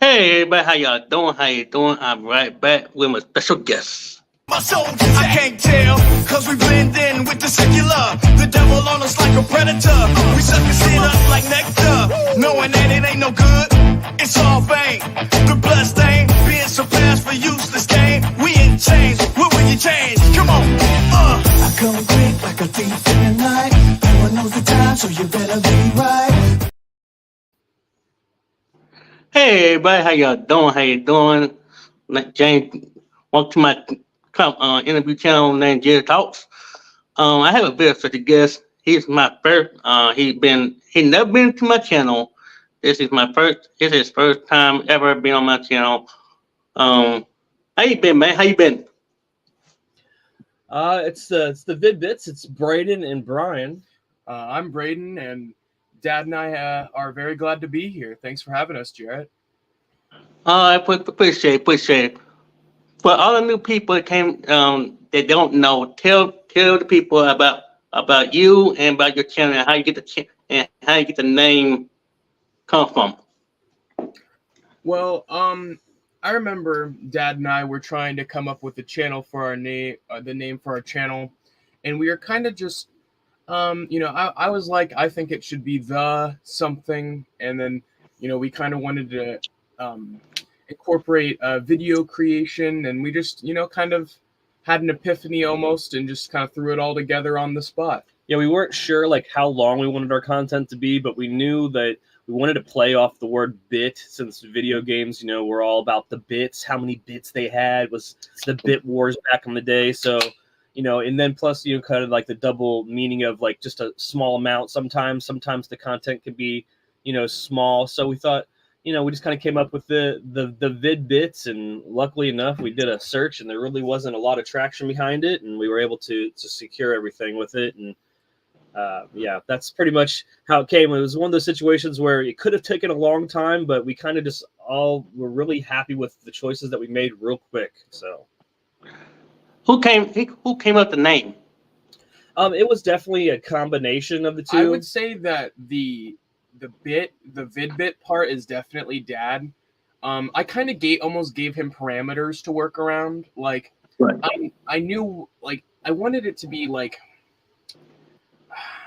Hey everybody, how y'all doing? How you doing? I'm right back with my special guest. My soldiers, I can't tell, cause we blend in with the secular. The devil on us like a predator. We suck his shit up like nectar, knowing that it ain't no good. It's all vain. The blood stain, being surpassed for useless game. We in chains, what will you change? Come on, I come quick like a thief in the night. No one knows the time, so you better be right. Hey everybody, how y'all doing? How you doing? Like James, welcome to my interview channel named Jarrett Talks. I have a very special guest. He's my first. He never been to my channel. This is my first. This is his first time ever being on my channel. How you been, man? How you been? It's the Vid-Bits. It's Braden and Brian. I'm Braden, and Dad and I are very glad to be here. Thanks for having us, Jarrett. I appreciate it. For all the new people that came, that don't know, tell the people about you and about your channel and how you get and how you get the name come from. Well, I remember Dad and I were trying to come up with the channel for our name, the name for our channel, and we were kind of just, I was like, I think it should be the something, and then, we kind of wanted to incorporate video creation, and we just, kind of had an epiphany almost, and just kind of threw it all together on the spot. Yeah, we weren't sure like how long we wanted our content to be, but we knew that we wanted to play off the word bit, since video games, were all about the bits, how many bits they had, was the bit wars back in the day. So, and then plus, kind of like the double meaning of like just a small amount. Sometimes the content can be, small. So we thought, we just kind of came up with the Vid-Bits, and luckily enough, we did a search, and there really wasn't a lot of traction behind it, and we were able to secure everything with it. And yeah, that's pretty much how it came. It was one of those situations where it could have taken a long time, but we kind of just all were really happy with the choices that we made real quick. So, Who came up with the name? it was definitely a combination of the two. I would say that the Vid-Bit part is definitely Dad. I kind of almost gave him parameters to work around. Like, Right. I knew, like, I wanted it to be like,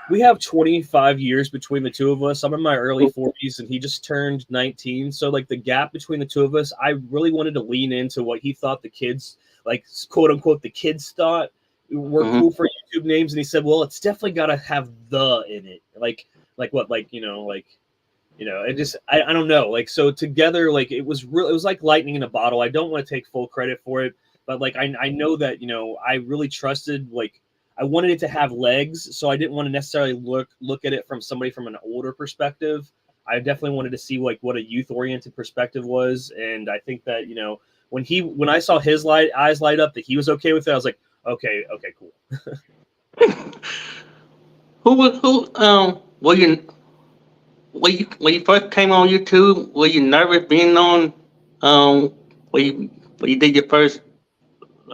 we have 25 years between the two of us. I'm in my early 40s, and he just turned 19. So, like, the gap between the two of us, I really wanted to lean into what he thought the kids, like, quote unquote, the kids thought were cool for YouTube names. And he said, well, it's definitely got to have the in it. Like what, it just, I don't know. Like, so together, like, it was like lightning in a bottle. I don't want to take full credit for it, but like, I know that, I really trusted, like, I wanted it to have legs, so I didn't want to necessarily look at it from somebody from an older perspective. I definitely wanted to see like what a youth-oriented perspective was, and I think that when I saw his eyes light up that he was okay with it, I was like, okay, cool. Were you when you first came on YouTube? Were you nervous being on when you did your first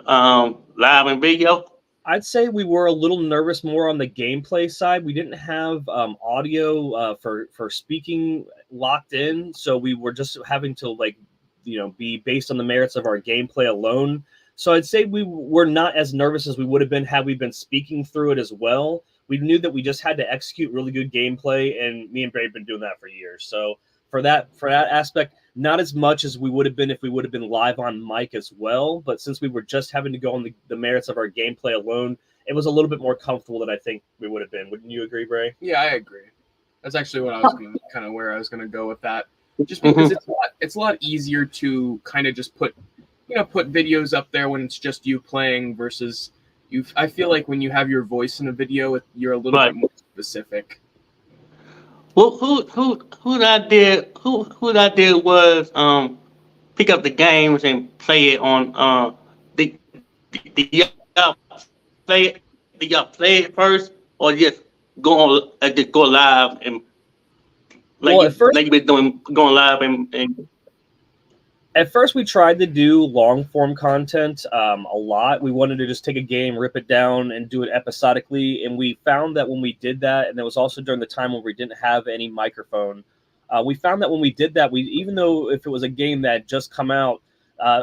live and video? I'd say we were a little nervous more on the gameplay side. We didn't have audio for speaking locked in, so we were just having to be based on the merits of our gameplay alone. So I'd say we were not as nervous as we would have been had we been speaking through it as well. We knew that we just had to execute really good gameplay, and me and Bray have been doing that for years. So for that aspect, not as much as we would have been if we would have been live on mic as well. But since we were just having to go on the merits of our gameplay alone, it was a little bit more comfortable than I think we would have been. Wouldn't you agree, Bray? yeah, I agree. That's actually what I was where I was gonna go with that. Just because it's a lot easier to kind of just put videos up there when it's just you playing versus you. I feel like when you have your voice in a video, you're a little bit more specific. Well, whose idea was pick up the games and play it on did y'all play it first, or just go live and you've been doing going live and At first, we tried to do long-form content a lot. We wanted to just take a game, rip it down, and do it episodically. And we found that when we did that, and it was also during the time when we didn't have any microphone, We found that when we did that, even though if it was a game that had just come out,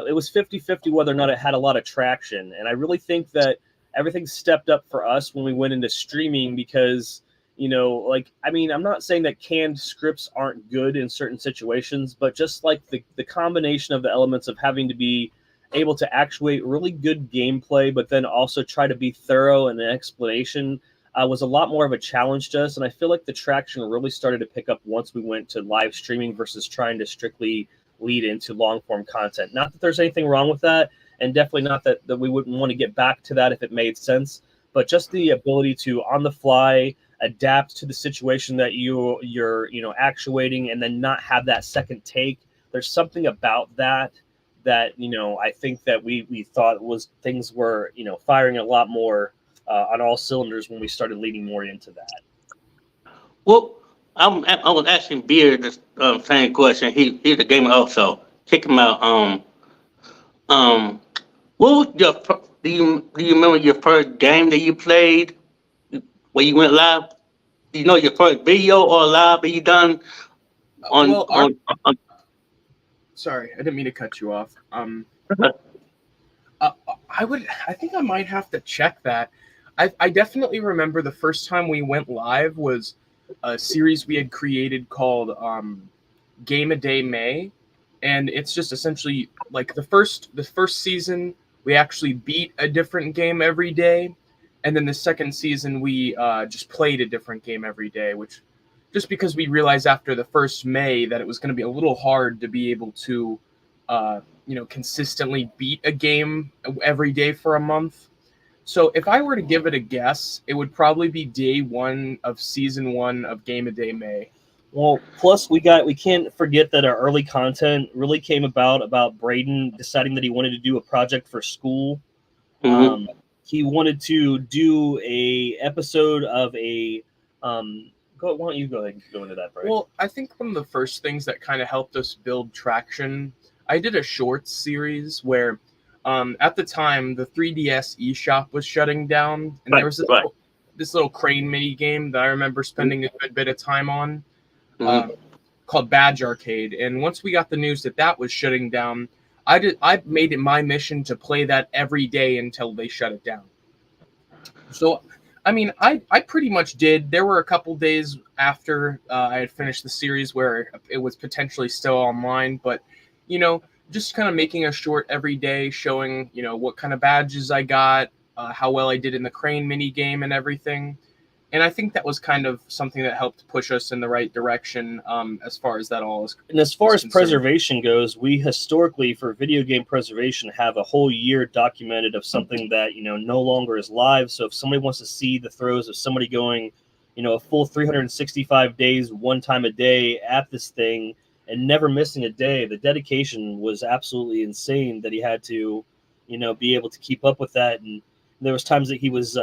it was 50-50 whether or not it had a lot of traction. And I really think that everything stepped up for us when we went into streaming because, I'm not saying that canned scripts aren't good in certain situations, but just like the combination of the elements of having to be able to actuate really good gameplay, but then also try to be thorough in the explanation was a lot more of a challenge to us. And I feel like the traction really started to pick up once we went to live streaming versus trying to strictly lead into long form content. Not that there's anything wrong with that, and definitely not that we wouldn't want to get back to that if it made sense, but just the ability to on the fly adapt to the situation that you're actuating and then not have that second take. There's something about that I think that we thought was things were firing a lot more on all cylinders when we started leading more into that. Well, I was asking Beer this same question. He's a gamer also. Check him out. What was do you remember your first game that you played where you went live? Do you know your first video or live that you done on? Sorry, I didn't mean to cut you off. I think I might have to check that. I definitely remember the first time we went live was a series we had created called Game a Day May, and it's just essentially like the first season we actually beat a different game every day, and then the second season we just played a different game every day, which just because we realized after the first May that it was going to be a little hard to be able to consistently beat a game every day for a month. So if I were to give it a guess, it would probably be day one of season 1 of Game a Day May. Well, plus we can't forget that our early content really came about Braden deciding that he wanted to do a project for school. Mm-hmm. He wanted to do a episode of a why don't you go ahead and go into that, Braden? Well, I think one of the first things that kind of helped us build traction, I did a shorts series where at the time the 3DS eShop was shutting down, and there was this little crane mini game that I remember spending a good bit of time on. Called Badge Arcade, and once we got the news that was shutting down, I made it my mission to play that every day until they shut it down. So, I mean, I pretty much did. There were a couple days after I had finished the series where it was potentially still online, but just kind of making a short every day, showing what kind of badges I got, how well I did in the crane mini game, and everything. And I think that was kind of something that helped push us in the right direction as far as that all is. And as far as preservation goes, we historically, for video game preservation, have a whole year documented of something that, no longer is live. So if somebody wants to see the throes of somebody going, a full 365 days, one time a day at this thing and never missing a day, the dedication was absolutely insane that he had to, be able to keep up with that. And there was times that he was,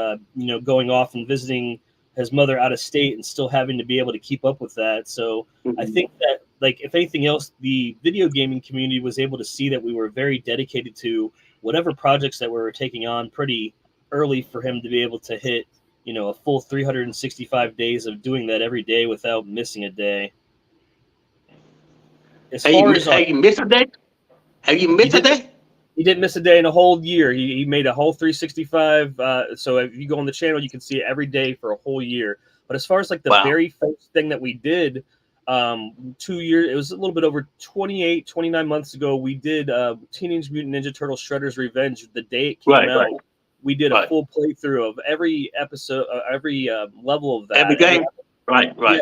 going off and visiting his mother out of state and still having to be able to keep up with that. So I think that, like, if anything else, the video gaming community was able to see that we were very dedicated to whatever projects that we were taking on pretty early for him to be able to hit, a full 365 days of doing that every day without missing a day. Have you missed a day? Have you missed a day? He didn't miss a day in a whole year. He made a whole 365. So if you go on the channel, you can see it every day for a whole year. But as far as like the very first thing that we did 2 years, it was a little bit over 29 months ago. We did Teenage Mutant Ninja Turtles Shredder's Revenge. The day it came out, we did a full playthrough of every episode, every level of that. Every game. Right. Yeah.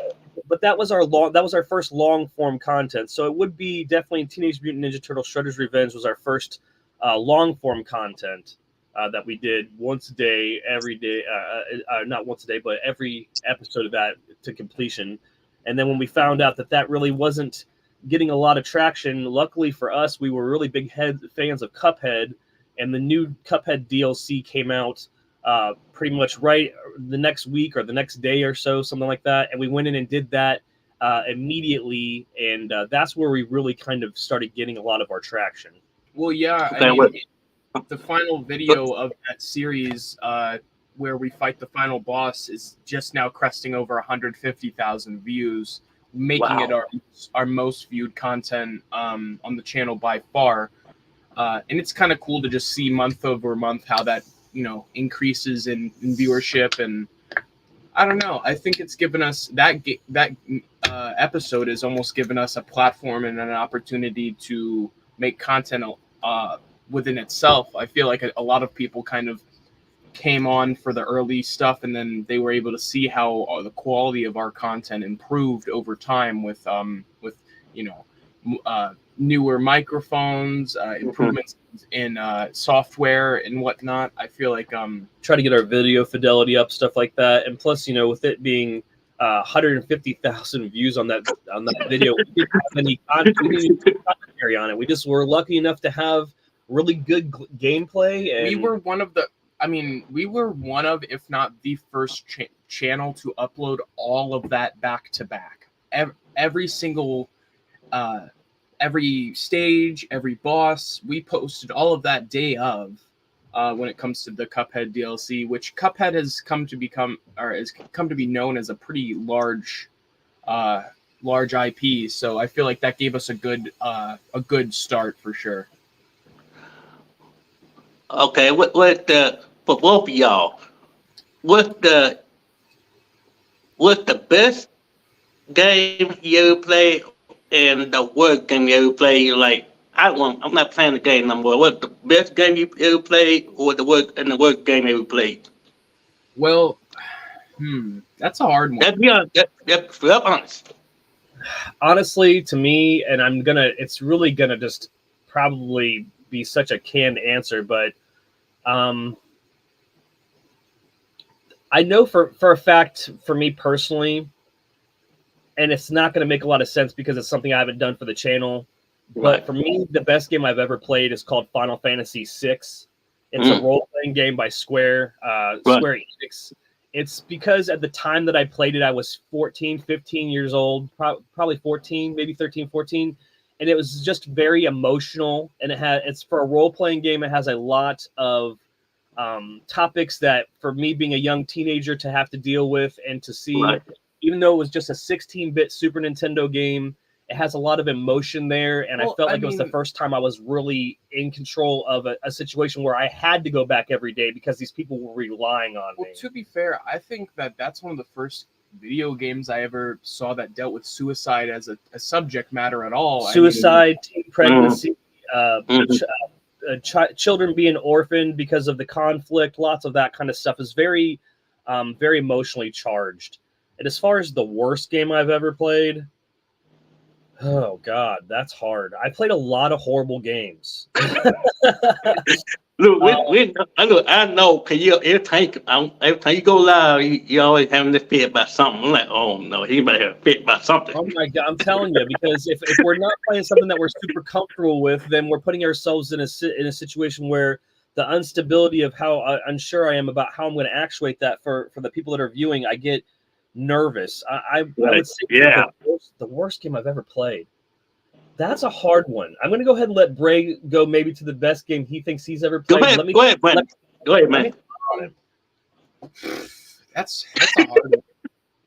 But that was our first long form content. So it would be definitely Teenage Mutant Ninja Turtles Shredder's Revenge was our first long form content that we did once a day, every day, not once a day, but every episode of that to completion. And then when we found out that really wasn't getting a lot of traction, luckily for us, we were really big fans of Cuphead, and the new Cuphead DLC came out pretty much right the next week or the next day or so, something like that. And we went in and did that immediately, and that's where we really kind of started getting a lot of our traction. Well, yeah, I mean, the final video of that series where we fight the final boss is just now cresting over 150,000 views, making it Wow. our most viewed content on the channel by far. And it's kind of cool to just see month over month how that, increases in viewership. And I don't know. I think it's given us that episode has almost given us a platform and an opportunity to make content within itself. I feel like a lot of people kind of came on for the early stuff, and then they were able to see how the quality of our content improved over time with newer microphones, improvements in software and whatnot. I feel like Try to get our video fidelity up, stuff like that. And plus, with it being 150,000 views on that video, we didn't have any commentary on it. We just were lucky enough to have really good gameplay. And we were one of, if not the first channel to upload all of that back to back. Every single every stage, every boss, we posted all of that day of. When it comes to the Cuphead DLC, which Cuphead has come to be known as a pretty large IP. So I feel like that gave us a good start for sure. Okay, for both of y'all, what's the best game you ever played and the worst game you ever played? Like, I'm not playing the game no more. What's the best game you ever played, or the worst game you ever played? Well, that's a hard one. That's honest. Honestly, to me, and it's really gonna just probably be such a canned answer, but I know for a fact, for me personally, and it's not going to make a lot of sense because it's something I haven't done for the channel. But for me, the best game I've ever played is called Final Fantasy VI. It's a role-playing game by Square Enix. It's because at the time that I played it, I was 14, 15 years old, probably 14, maybe 13, 14. And it was just very emotional. And it's for a role-playing game. It has a lot of topics that, for me being a young teenager, to have to deal with and to see, even though it was just a 16-bit Super Nintendo game, it has a lot of emotion there, and I felt like it was the first time I was really in control of a situation where I had to go back every day because these people were relying on me. Well, to be fair, I think that's one of the first video games I ever saw that dealt with suicide as a subject matter at all. Suicide, teen pregnancy, children being orphaned because of the conflict, lots of that kind of stuff is very, very emotionally charged. And as far as the worst game I've ever played, oh God, that's hard. I played a lot of horrible games. Look, I know, cause every time you go live, you always having to fit about something. I'm like, oh no, he better have fit about something. Oh my God, I'm telling you, because if we're not playing something that we're super comfortable with, then we're putting ourselves in a situation where the instability of how unsure I am about how I'm going to actuate that for the people that are viewing, I get nervous. I would say the worst game I've ever played. That's a hard one. I'm going to go ahead and let Bray go maybe to the best game he thinks he's ever played. Go ahead, man. That's a hard one.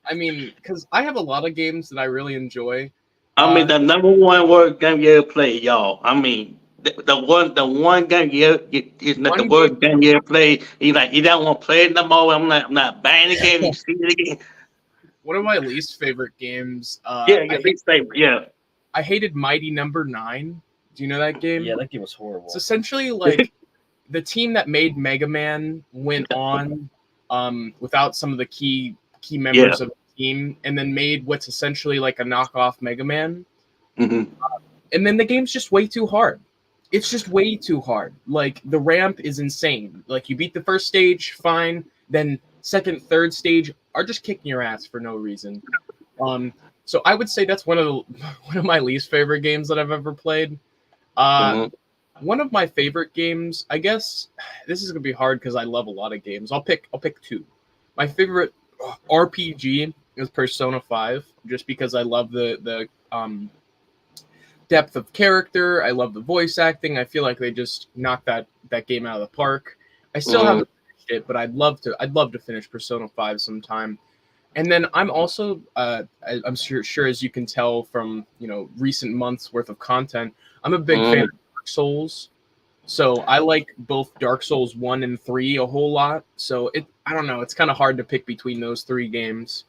I mean, because I have a lot of games that I really enjoy. I mean, the number one worst game you ever played, y'all. I mean, the one game is not the worst game you ever played. You don't want to play it no more. I'm not buying the game. You see it again. One of my least favorite games. Least favorite. Yeah. I hated Mighty Number 9. Do you know that game? Yeah, that game was horrible. It's essentially like the team that made Mega Man went on without some of the key members of the team, and then made what's essentially like a knockoff Mega Man. Mm-hmm. And then the game's just way too hard. It's just way too hard. Like, the ramp is insane. Like, you beat the first stage, fine. Then second, third stage are just kicking your ass for no reason. So I would say that's one of my least favorite games that I've ever played. One of my favorite games, I guess this is gonna be hard because I love a lot of games. I'll pick two. My favorite RPG is Persona 5, just because I love the depth of character. I love the voice acting. I feel like they just knocked that game out of the park. I still haven't finished it, but I'd love to finish Persona 5 sometime. And then I'm also, I'm sure as you can tell from recent months worth of content, I'm a big fan of Dark Souls. So I like both Dark Souls 1 and 3 a whole lot. So I don't know, it's kind of hard to pick between those three games.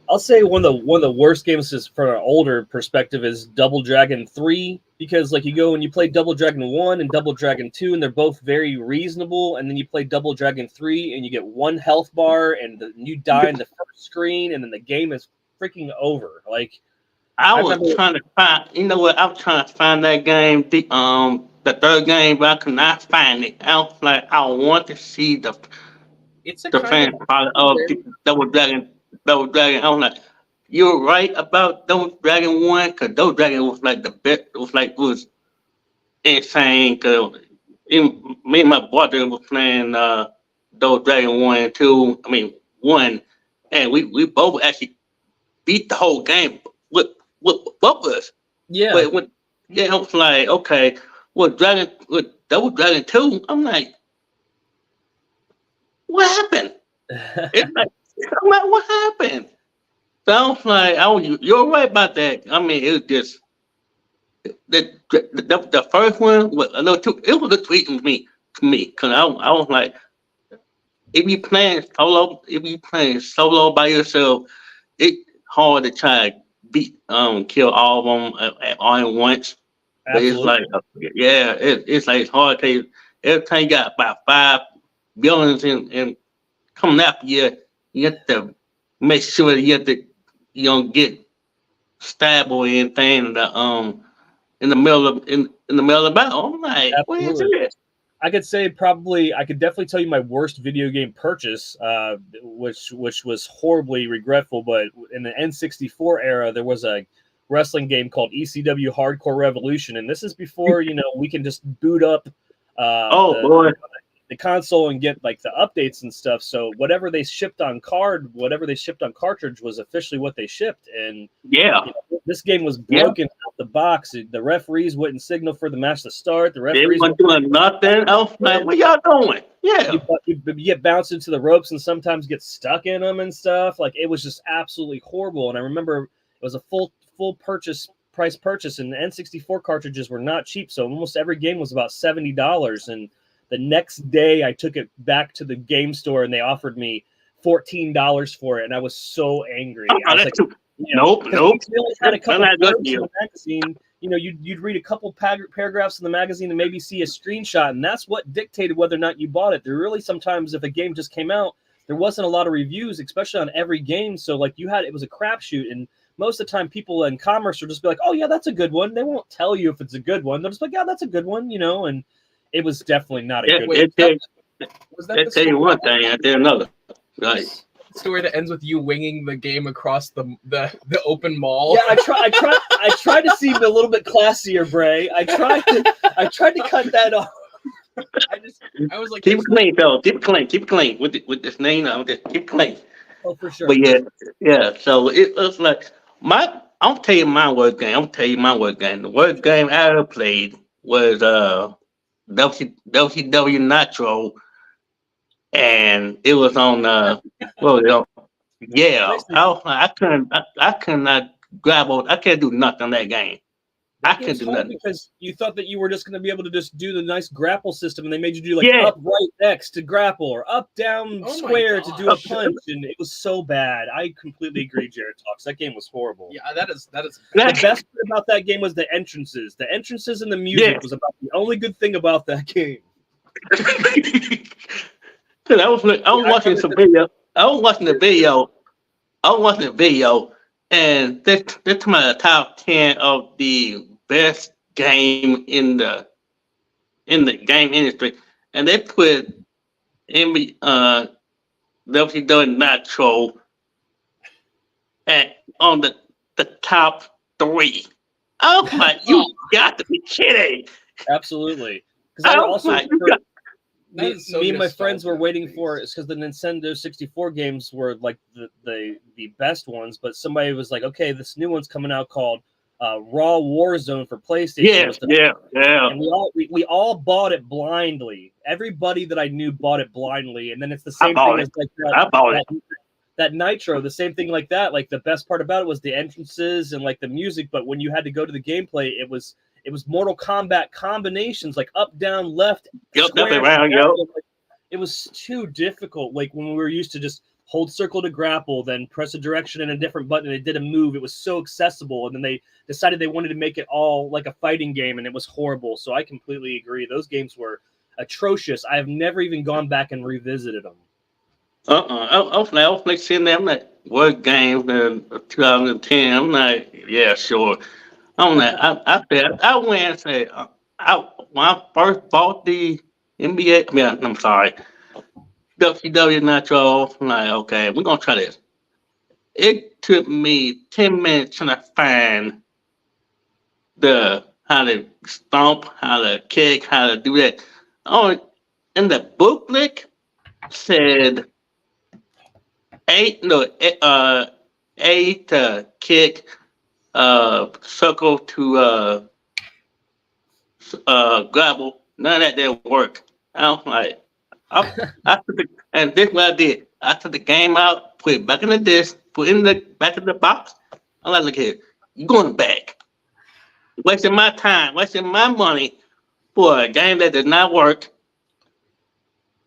I'll say one of the worst games is from an older perspective is Double Dragon 3, because like you go and you play Double Dragon 1 and Double Dragon 2 and they're both very reasonable, and then you play Double Dragon 3 and you get one health bar and you die in the first screen and then the game is freaking over. Like I was trying to find, you know what? I was trying to find that game, the third game, but I could not find it. I was like, I want to see the fan part of Double Dragon. Double Dragon. I was like, you're right about Double Dragon 1, because Double Dragon was like the best. It was insane. Cause me and my brother was playing Double Dragon 1 and 2. I mean 1, and we both actually beat the whole game with both of us. Yeah. But I was like, okay, with Double Dragon 2, I'm like, what happened? It's like, I'm like, what happened? So I was like, you're right about that. I mean, it was just the first one was a little too. It was a tweet to me, because I was like, if you playing solo by yourself, it's hard to try to beat kill all of them all at once. But it's like, it's like it's hard to every time you got about 5 villains and coming after you. You have to make sure that you don't get stabbed or anything in the middle of the battle. I'm like, what is this? I could definitely tell you my worst video game purchase, which was horribly regretful. But in the N64 era, there was a wrestling game called ECW Hardcore Revolution, and this is before we can just boot up the console and get like the updates and stuff. So whatever they shipped on cartridge was officially what they shipped. And this game was broken out the box. The referees wouldn't signal for the match to start. The referees weren't doing nothing else. Like, what y'all doing? Yeah, you get bounced into the ropes and sometimes get stuck in them and stuff. Like, it was just absolutely horrible. And I remember it was a full price purchase, and the N64 cartridges were not cheap. So almost every game was about $70. And the next day, I took it back to the game store, and they offered me $14 for it, and I was so angry. I was like, nope. We only had a couple of in the magazine. You'd read a couple paragraphs in the magazine and maybe see a screenshot, and that's what dictated whether or not you bought it. There really sometimes, if a game just came out, there wasn't a lot of reviews, especially on every game. So like it was a crapshoot, and most of the time, people in commerce will just be like, "Oh yeah, that's a good one." They won't tell you if it's a good one. They'll just be like, "Yeah, that's a good one," and it was definitely not a good one. They tell you one thing, and then another. Right. Story that ends with you winging the game across the open mall. Yeah, I tried to seem a little bit classier, Bray. I tried to cut that off. I was like, keep it clean, fellas. Keep it clean with this name. Just keep it clean. Oh, for sure. But yeah. So it was like I'll tell you my worst game. The worst game I ever played was WCW Nitro, and it was on I could not grab on. I can't do nothing on that game. I can't do nothing because you thought that you were just going to be able to just do the nice grapple system, and they made you do up, right, X to grapple, or up, down, square to do a punch, and it was so bad. I completely agree, Jarrett Talks. That game was horrible. Yeah, that is. The best part about that game was the entrances. The entrances and the music was about the only good thing about that game. I was watching the video, and they're talking about the top 10 of the best game in the game industry, and they put WCW Nitro on the top 3. Oh my! You got to be kidding! Absolutely. Because me and my friends were waiting for it because the Nintendo 64 games were like the best ones, but somebody was like, okay, this new one's coming out called Raw Warzone for PlayStation. Yeah. And we all bought it blindly. Everybody that I knew bought it blindly, and then it's the same thing as like that Nitro, the same thing like that. Like the best part about it was the entrances and like the music, but when you had to go to the gameplay, it was Mortal Kombat combinations, like up, down, left, Yep, square, that's around, yep. like, it was too difficult. Like when we were used to just hold circle to grapple, then press a direction and a different button, and it did a move. It was so accessible, and then they decided they wanted to make it all like a fighting game, and it was horrible. So I completely agree. Those games were atrocious. I have never even gone back and revisited them. I was like sitting there, I'm like, what games in 2010? I'm like, yeah, sure. I'm like, I went and said, when I first bought the NBA, I'm sorry, WCW Nitro, I'm like, okay, we're gonna try this. It took me 10 minutes trying to find how to stomp, how to kick, how to do that. Oh, and the booklet said A to kick, circle to grapple. None of that didn't work. I was like, I took and this is what I did. I took the game out, put it back in the disc, put it in the back of the box. I'm like, look here, you going back, wasting my time, wasting my money for a game that does not work.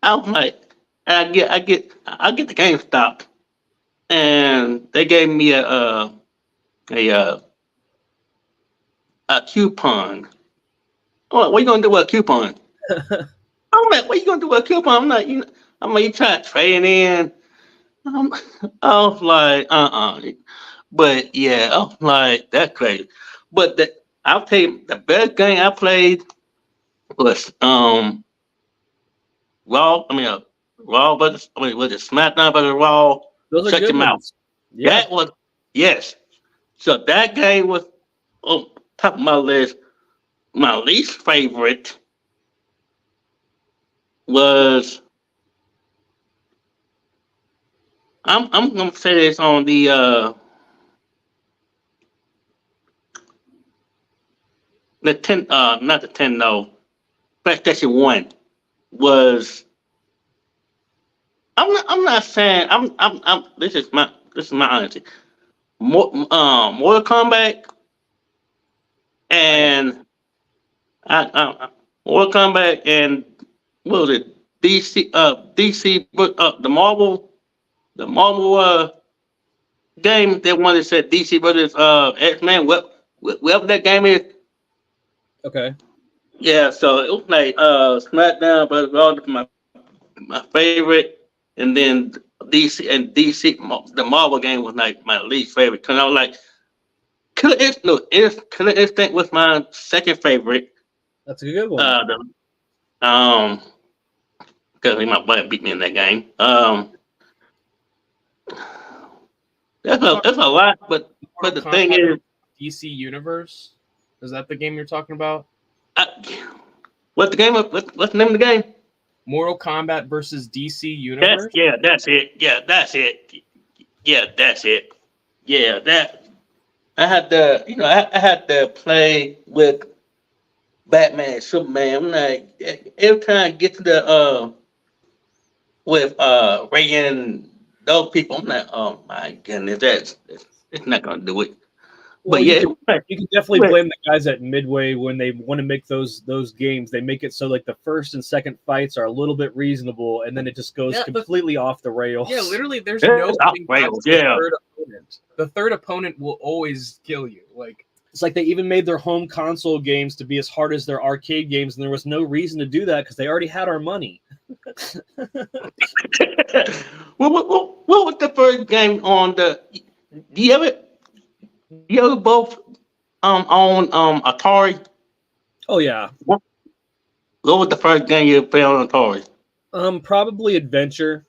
I was like, I get the game stopped, and they gave me a coupon. I'm like, what you gonna do with a coupon? I'm like, what you gonna do with a coupon? I'm like, you try to trade in. I was like, But yeah, I was like, that's crazy. But I'll tell you, the best game I played was Raw. Raw, was it SmackDown versus Raw? Those are Shut good your mouth. ones. Yeah. That was yes. So that game was on top of my list. My least favorite was I'm gonna say this on the not the 10 no, PlayStation 1 was I'm not saying I'm this is my honesty. Mortal Kombat and Mortal Kombat and what was it? DC the Marvel game, that one that said DC versus X-Men, whatever that game is. Okay. Yeah, so it was like SmackDown versus Raw was my favorite, and then DC the Marvel game was like my least favorite, because I was like Killer Instinct was my second favorite. That's a good one. Because my buddy beat me in that game. That's a lot, but the thing is, DC Universe, is that the game you're talking about? What's the game? What's the name of the game? Mortal Kombat versus DC Universe. That's it. Yeah, that's it. Yeah, that's it. Yeah, that. I had to play with Batman and Superman. I'm like, every time I get to the with Ray and those people, I'm like, oh my goodness, it's not gonna do it. Well, But yeah, you can definitely blame the guys at Midway when they want to make those games. They make it so like the first and second fights are a little bit reasonable, and then it just goes completely off the rails. Yeah, literally, there's no rails. The third opponent. The third opponent will always kill you. Like, it's like they even made their home console games to be as hard as their arcade games, and there was no reason to do that because they already had our money. what was the first game on the? Do you ever both on Atari? Oh yeah. What was the first game you played on Atari? Probably Adventure.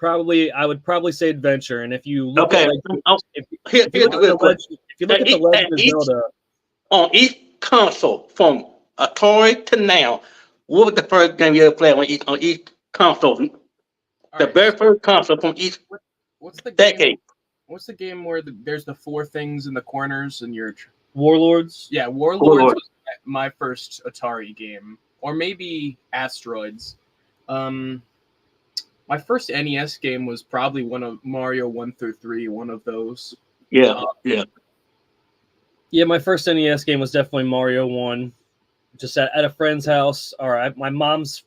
I would probably say Adventure. And if you look at if you look at the Legend of Zelda on each console from Atari to now, what was the first game you ever played on each console? The very first console from each decade. What's the game where there's the four things in the corners and your Warlords? Yeah, Warlords was my first Atari game, or maybe Asteroids. My first NES game was probably one of Mario 1 through 3, one of those. Yeah, yeah. Yeah, my first NES game was definitely Mario 1. Just at a friend's house, or at my mom's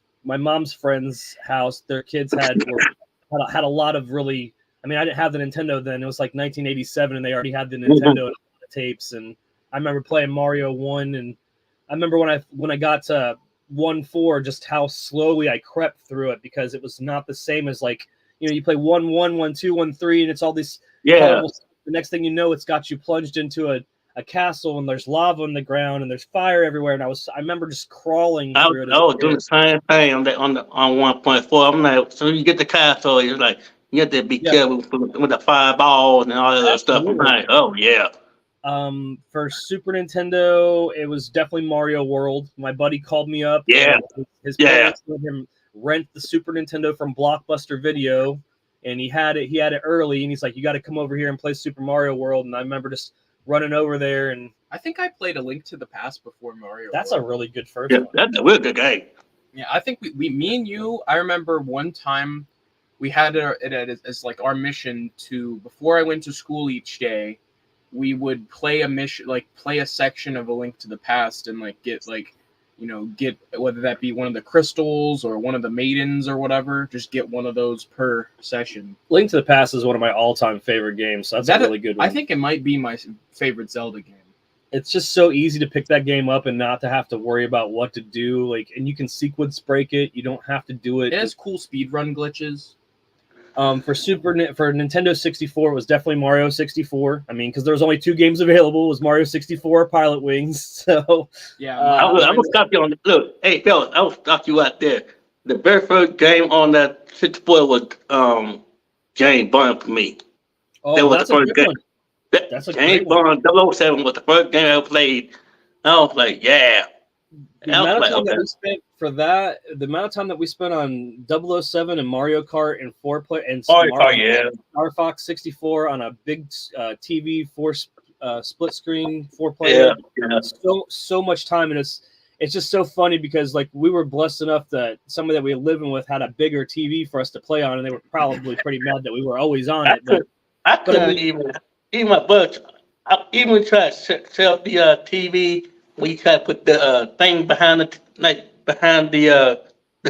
friend's house. Their kids had a lot of really. I mean, I didn't have the Nintendo then. It was like 1987, and they already had the Nintendo tapes. And I remember playing Mario 1, and I remember when I got to 1-4, just how slowly I crept through it, because it was not the same as, like, you play 1-1, 1-2, 1-3, and it's all these colorful. The next thing you know, it's got you plunged into a castle, and there's lava on the ground, and there's fire everywhere. And I remember just crawling through it. I was doing the same thing on 1.4. I'm like, so you get the castle, it's like you have to be careful with the fireball and all that other stuff. I'm like, oh yeah. For Super Nintendo, it was definitely Mario World. My buddy called me up. Yeah. His parents let him rent the Super Nintendo from Blockbuster Video, and he had it early, and he's like, you got to come over here and play Super Mario World. And I remember just running over there, and I think I played A Link to the Past before Mario. That's World. a really good first one. That's a real good game. Yeah, I think me and you, I remember one time we had it as like our mission to, before I went to school each day, we would play a mission, like play a section of A Link to the Past, and like get whether that be one of the crystals or one of the maidens or whatever, just get one of those per session. Link to the Past is one of my all-time favorite games, so that's a really good one. I think it might be my favorite Zelda game. It's just so easy to pick that game up and not to have to worry about what to do. And you can sequence break it. You don't have to do it. It has cool speedrun glitches. For Nintendo 64, it was definitely Mario 64. I mean, because there was only 2 games available. It was Mario 64 or Pilot Wings. So yeah, I will stop you on the look. Hey, fellas, I will stop you out there. The very first game on that 64 was James Bond for me. Oh, that was that's the first a good game. one. That's a James great one. Bond 007 was the first game I ever played. I was like, yeah. The amount of time that we spent for that, the amount of time that we spent on 007 and Mario Kart and Star Fox 64 on a big TV split screen 4-player. Yeah. So much time, and it's just so funny because like we were blessed enough that somebody that we were living with had a bigger TV for us to play on, and they were probably pretty mad that we were always on it. I couldn't even my budget. I even tried to set up the TV. We try to put the thing behind the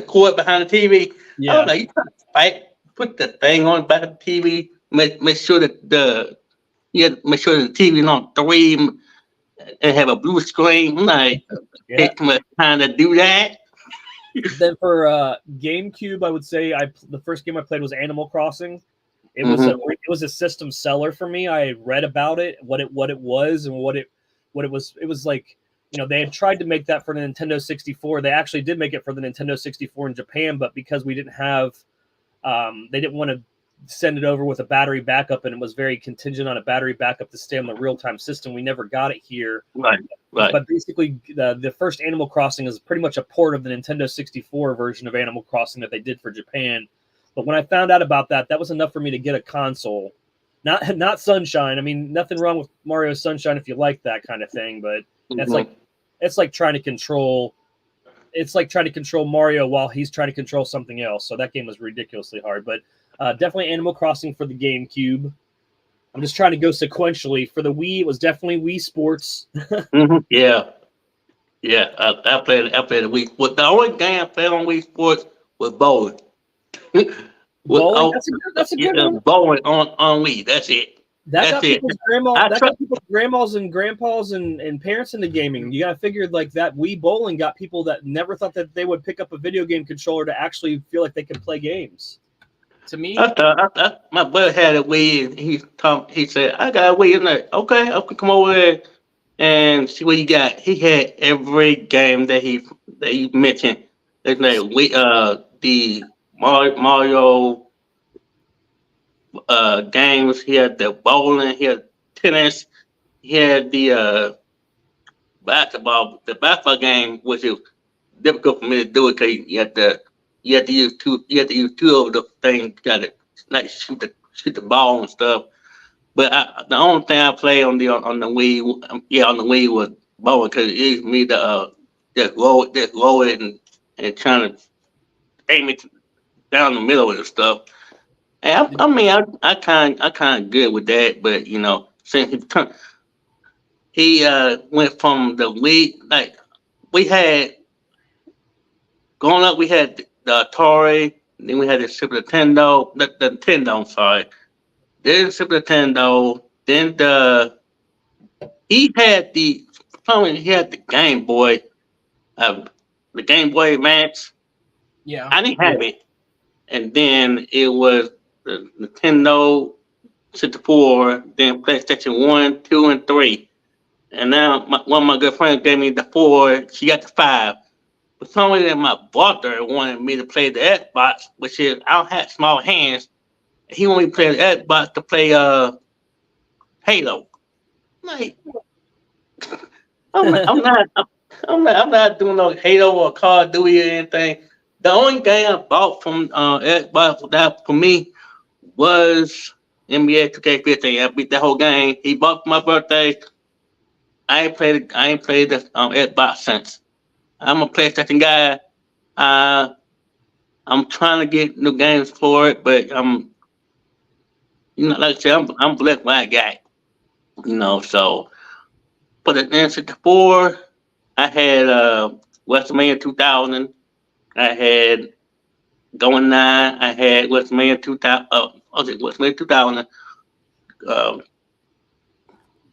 cord behind the TV. Yeah. I was like, you try to fight, put the thing on back of the TV, make sure that the TV is on 3 and have a blue screen. I'm like, take my time to do that. Then for GameCube, I would say the first game I played was Animal Crossing. It was a system seller for me. I read about it, what it was, and what it was. It was like, they had tried to make that for the Nintendo 64. They actually did make it for the Nintendo 64 in Japan, but because we didn't have, they didn't want to send it over with a battery backup, and it was very contingent on a battery backup to stay on the real-time system. We never got it here. Right. But basically, the first Animal Crossing is pretty much a port of the Nintendo 64 version of Animal Crossing that they did for Japan. But when I found out about that, that was enough for me to get a console. Not Sunshine. I mean, nothing wrong with Mario Sunshine if you like that kind of thing, but it's like trying to control Mario while he's trying to control something else. So that game was ridiculously hard. But definitely Animal Crossing for the GameCube. I'm just trying to go sequentially. For the Wii, it was definitely Wii Sports. Yeah. I played the Wii. Well, the only game I played on Wii Sports was bowling. Bowling? That's a good one. Bowling on Wii. That's it. That got people's grandmas and grandpas and parents into gaming. You got to figure like that Wii bowling got people that never thought that they would pick up a video game controller to actually feel like they could play games. To me, my brother had a Wii, and he said, I got a Wii. I'm like, okay, I can come over there and see what you got. He had every game that he mentioned. There's like the Mario games. He had the bowling. He had tennis. He had the basketball. The basketball game, which is difficult for me to do it because you have to use two. You have to use 2 of the things. You got to like shoot the ball and stuff. But the only thing I played on the Wii, on the Wii was bowling because it is me to just roll it and trying to aim it down the middle of the stuff. And I mean, I kind of good with that, but since he went from the league, like we had growing up, we had the Atari, then we had the Super Nintendo, the Nintendo. I'm sorry, then the Super Nintendo, then he had the he had the Game Boy, the Game Boy Advance. Yeah. I didn't have it, and then it was the Nintendo 64, then PlayStation 1, 2, and 3. And now one of my good friends gave me the 4. She got the 5. For some reason, my brother wanted me to play the Xbox, which is I don't have small hands. He wanted me to play the Xbox to play Halo. Like, I'm not doing no Halo or Call of Duty or anything. The only game I bought from Xbox that for me was NBA 2K15. I beat the whole game. He bought for my birthday. I ain't played the Xbox since. I'm a PlayStation guy. I'm trying to get new games for it, but like I said, I'm blessed what I got. So for the N64, I had WrestleMania 2000. I had Going 9. I had WrestleMania 2000. WrestleMania 2000.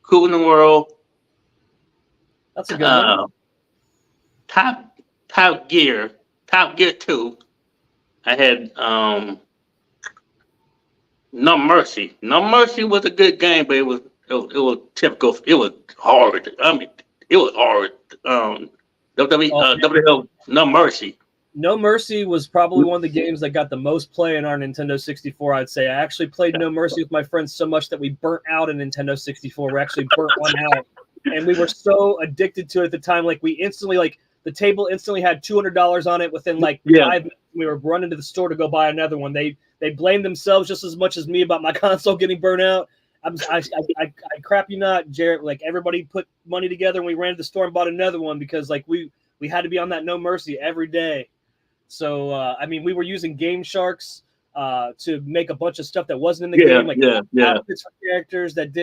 Cool in the World. That's a good one. Top Gear 2. I had No Mercy. No Mercy was a good game, but it was typical. It was hard. I mean, it was hard. WWE No Mercy. No Mercy was probably one of the games that got the most play in our Nintendo 64, I'd say. I actually played No Mercy with my friends so much that we burnt out a Nintendo 64. We actually burnt one out. And we were so addicted to it at the time. Like, we instantly, the table instantly had $200 on it within, 5 minutes. We were running to the store to go buy another one. They blamed themselves just as much as me about my console getting burnt out. I crap you not, Jarrett. Like, everybody put money together and we ran to the store and bought another one because, we had to be on that No Mercy every day. So, we were using Game Sharks to make a bunch of stuff that wasn't in the game, outfits for characters that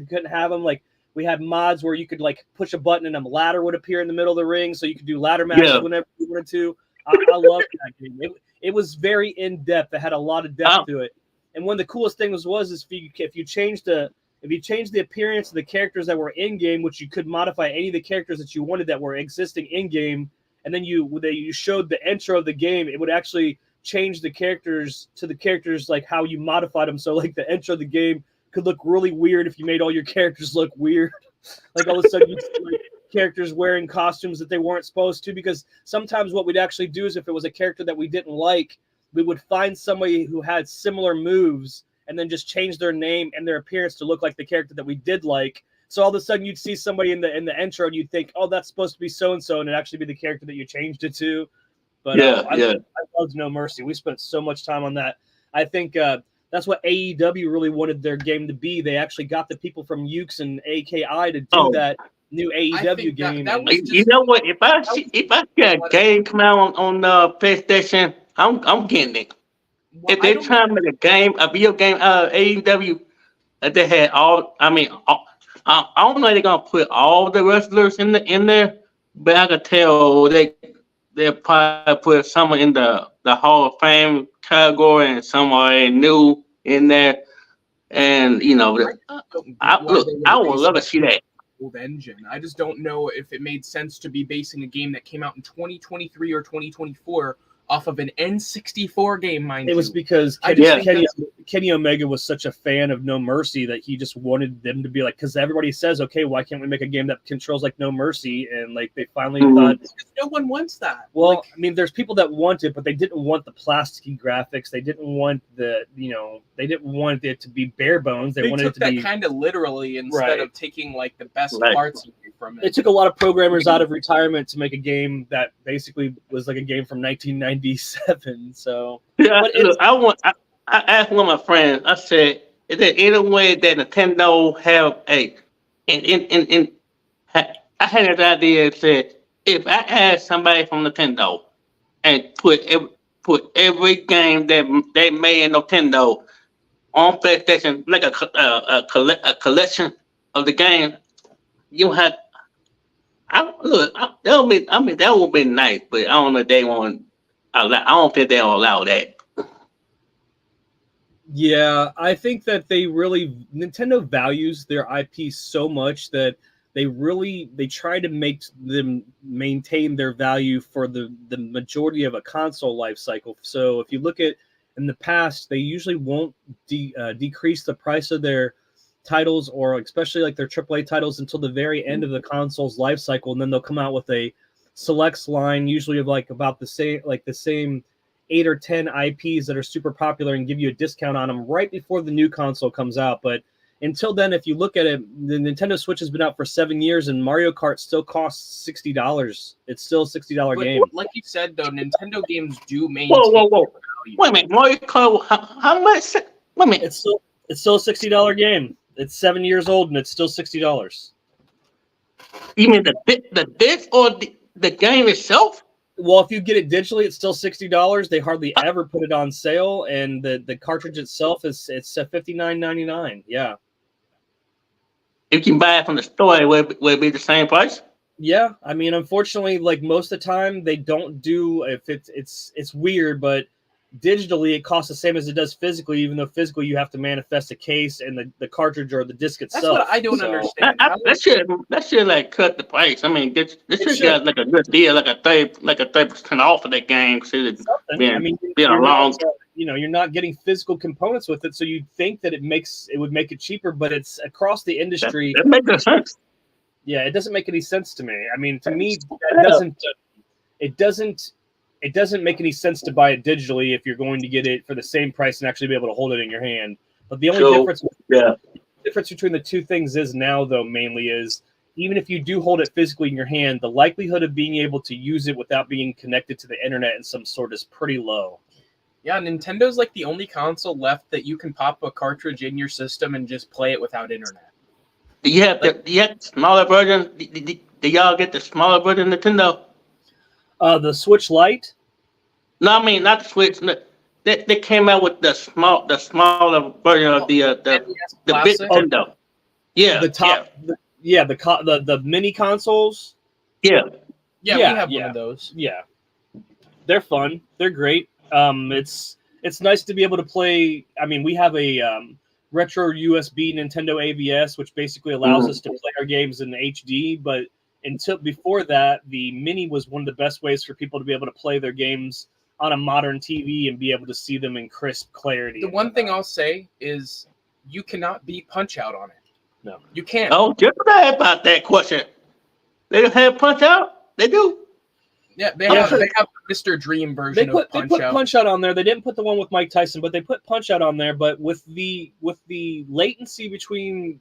couldn't have them. Like, we had mods where you could push a button and a ladder would appear in the middle of the ring, so you could do ladder matches whenever you wanted to. I loved that game. It was very in depth. It had a lot of depth to it. And one of the coolest things was if you changed the appearance of the characters that were in game, which you could modify any of the characters that you wanted that were existing in game. And then you showed the intro of the game, it would actually change the characters to the characters how you modified them. So the intro of the game could look really weird if you made all your characters look weird. All of a sudden you see characters wearing costumes that they weren't supposed to, because sometimes what we'd actually do is if it was a character that we didn't like, we would find somebody who had similar moves and then just change their name and their appearance to look like the character that we did like. So all of a sudden you'd see somebody in the intro and you'd think, oh, that's supposed to be so-and-so, and it'd actually be the character that you changed it to. But I loved No Mercy. We spent so much time on that. I think that's what AEW really wanted their game to be. They actually got the people from Ukes and AKI to do that new AEW game. You know what? If I see a game come out on PlayStation, I'm getting it. Well, if they're trying to make a video game AEW, they had I don't know if they're gonna put all the wrestlers in there, but I could tell they'll probably put someone in the Hall of Fame category and somebody new in there. And I would love to see that. Engine. I just don't know if it made sense to be basing a game that came out in 2023 or 2024 off of an N64 game, mind you. It was because Kenny Omega was such a fan of No Mercy that he just wanted them to be because everybody says, okay, why can't we make a game that controls like No Mercy? And they finally thought, no one wants that. Well, there's people that want it, but they didn't want the plasticky graphics. They didn't want they didn't want it to be bare bones. They wanted it to be kind of literally instead of taking the best parts from it. It took a lot of programmers out of retirement to make a game that basically was like a game from 1997. So I asked one of my friends. I said, "Is there any way that Nintendo have I had this idea. Said if I asked somebody from Nintendo and put put every game that they made in Nintendo on PlayStation, like a collection of the game. You have, that would be, I mean, that would be nice, but I don't know if they want. I don't think they'll allow that. Yeah, I think that Nintendo values their IP so much that they try to make them maintain their value for the majority of a console life cycle. So if you look at in the past, they usually won't decrease the price of their titles, or especially like their AAA titles, until the very end of the console's life cycle, and then they'll come out with a selects line, usually of like about the same 8 or 10 IPs that are super popular, and give you a discount on them right before the new console comes out. But until then, if you look at it, the Nintendo Switch has been out for 7 years, and Mario Kart still costs $60. It's still a $60 game. Like you said, though, Nintendo games do maintain. Whoa! Wait a minute, Mario Kart. How much? Wait a minute. It's still a $60 game. It's 7 years old, and it's still $60. You mean the disc or the game itself? Well, if you get it digitally, it's still $60. They hardly ever put it on sale, and the cartridge itself it's $59.99. Yeah. If you can buy it from the store, will it be the same price? Yeah, I mean, unfortunately, like most of the time, they don't do. If it's weird, but digitally it costs the same as it does physically. Even though physically you have to manifest a case and the cartridge or the disc itself. That's what I don't understand. That should like cut the price. I mean, this should get like a good deal, like a 30% off of that game. Being a long. You're not getting physical components with it, so you'd think that it would make it cheaper, but it's across the industry. That makes no sense. Yeah, it doesn't make any sense to me. I mean, to me, it doesn't make any sense to buy it digitally if you're going to get it for the same price and actually be able to hold it in your hand. But the only difference between the two things is now, though, mainly is even if you do hold it physically in your hand, the likelihood of being able to use it without being connected to the internet in some sort is pretty low. Yeah, Nintendo's like the only console left that you can pop a cartridge in your system and just play it without internet. Do you have the smaller version? Do y'all get the smaller version of Nintendo? The Switch Lite? No, I mean not the Switch. They came out with the smaller version of the big Nintendo. Yeah, the mini consoles. Yeah, we have one of those. Yeah, they're fun. They're great. It's nice to be able to play. I mean, we have a retro USB Nintendo AVS, which basically allows us to play our games in HD. But until before that, the Mini was one of the best ways for people to be able to play their games on a modern TV and be able to see them in crisp clarity. The one thing I'll say is you cannot beat Punch-Out on it. No, you can't. Oh, just about that question. They don't have Punch-Out? They do. Yeah, they have the Mr. Dream version of Punch-Out. They put Punch-Out on there. They didn't put the one with Mike Tyson, but they put Punch-Out on there. But with the latency between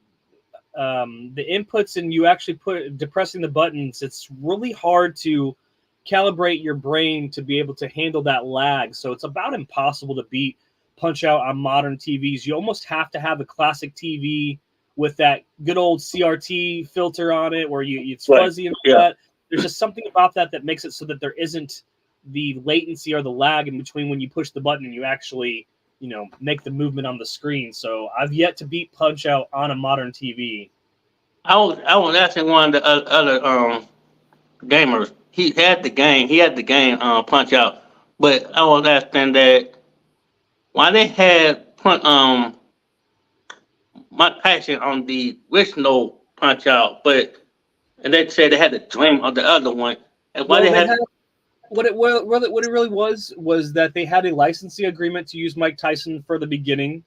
the inputs and you actually depressing the buttons, it's really hard to calibrate your brain to be able to handle that lag. So it's about impossible to beat Punch-Out on modern TVs. You almost have to have a classic TV with that good old CRT filter on it where it's fuzzy and all that. There's just something about that makes it so that there isn't the latency or the lag in between when you push the button and you actually, make the movement on the screen. So I've yet to beat Punch-Out on a modern TV. I was asking one of the other gamers. He had the game Punch-Out, but I was asking that why they had Mike Tyson on the original Punch-Out, and they said they had the dream of the other one. And why what it really was that they had a licensing agreement to use Mike Tyson for the beginning.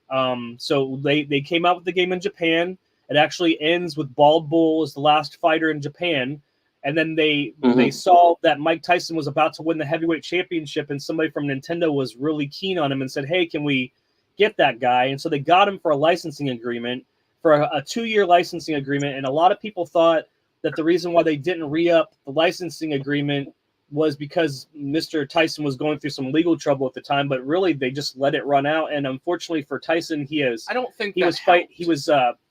So they came out with the game in Japan. It actually ends with Bald Bull as the last fighter in Japan. And then they saw that Mike Tyson was about to win the heavyweight championship, and somebody from Nintendo was really keen on him and said, "Hey, can we get that guy?" And so they got him for a licensing agreement, for a 2-year licensing agreement. And a lot of people thought that the reason why they didn't re-up the licensing agreement was because Mr. Tyson was going through some legal trouble at the time, but really they just let it run out. And unfortunately for Tyson, he was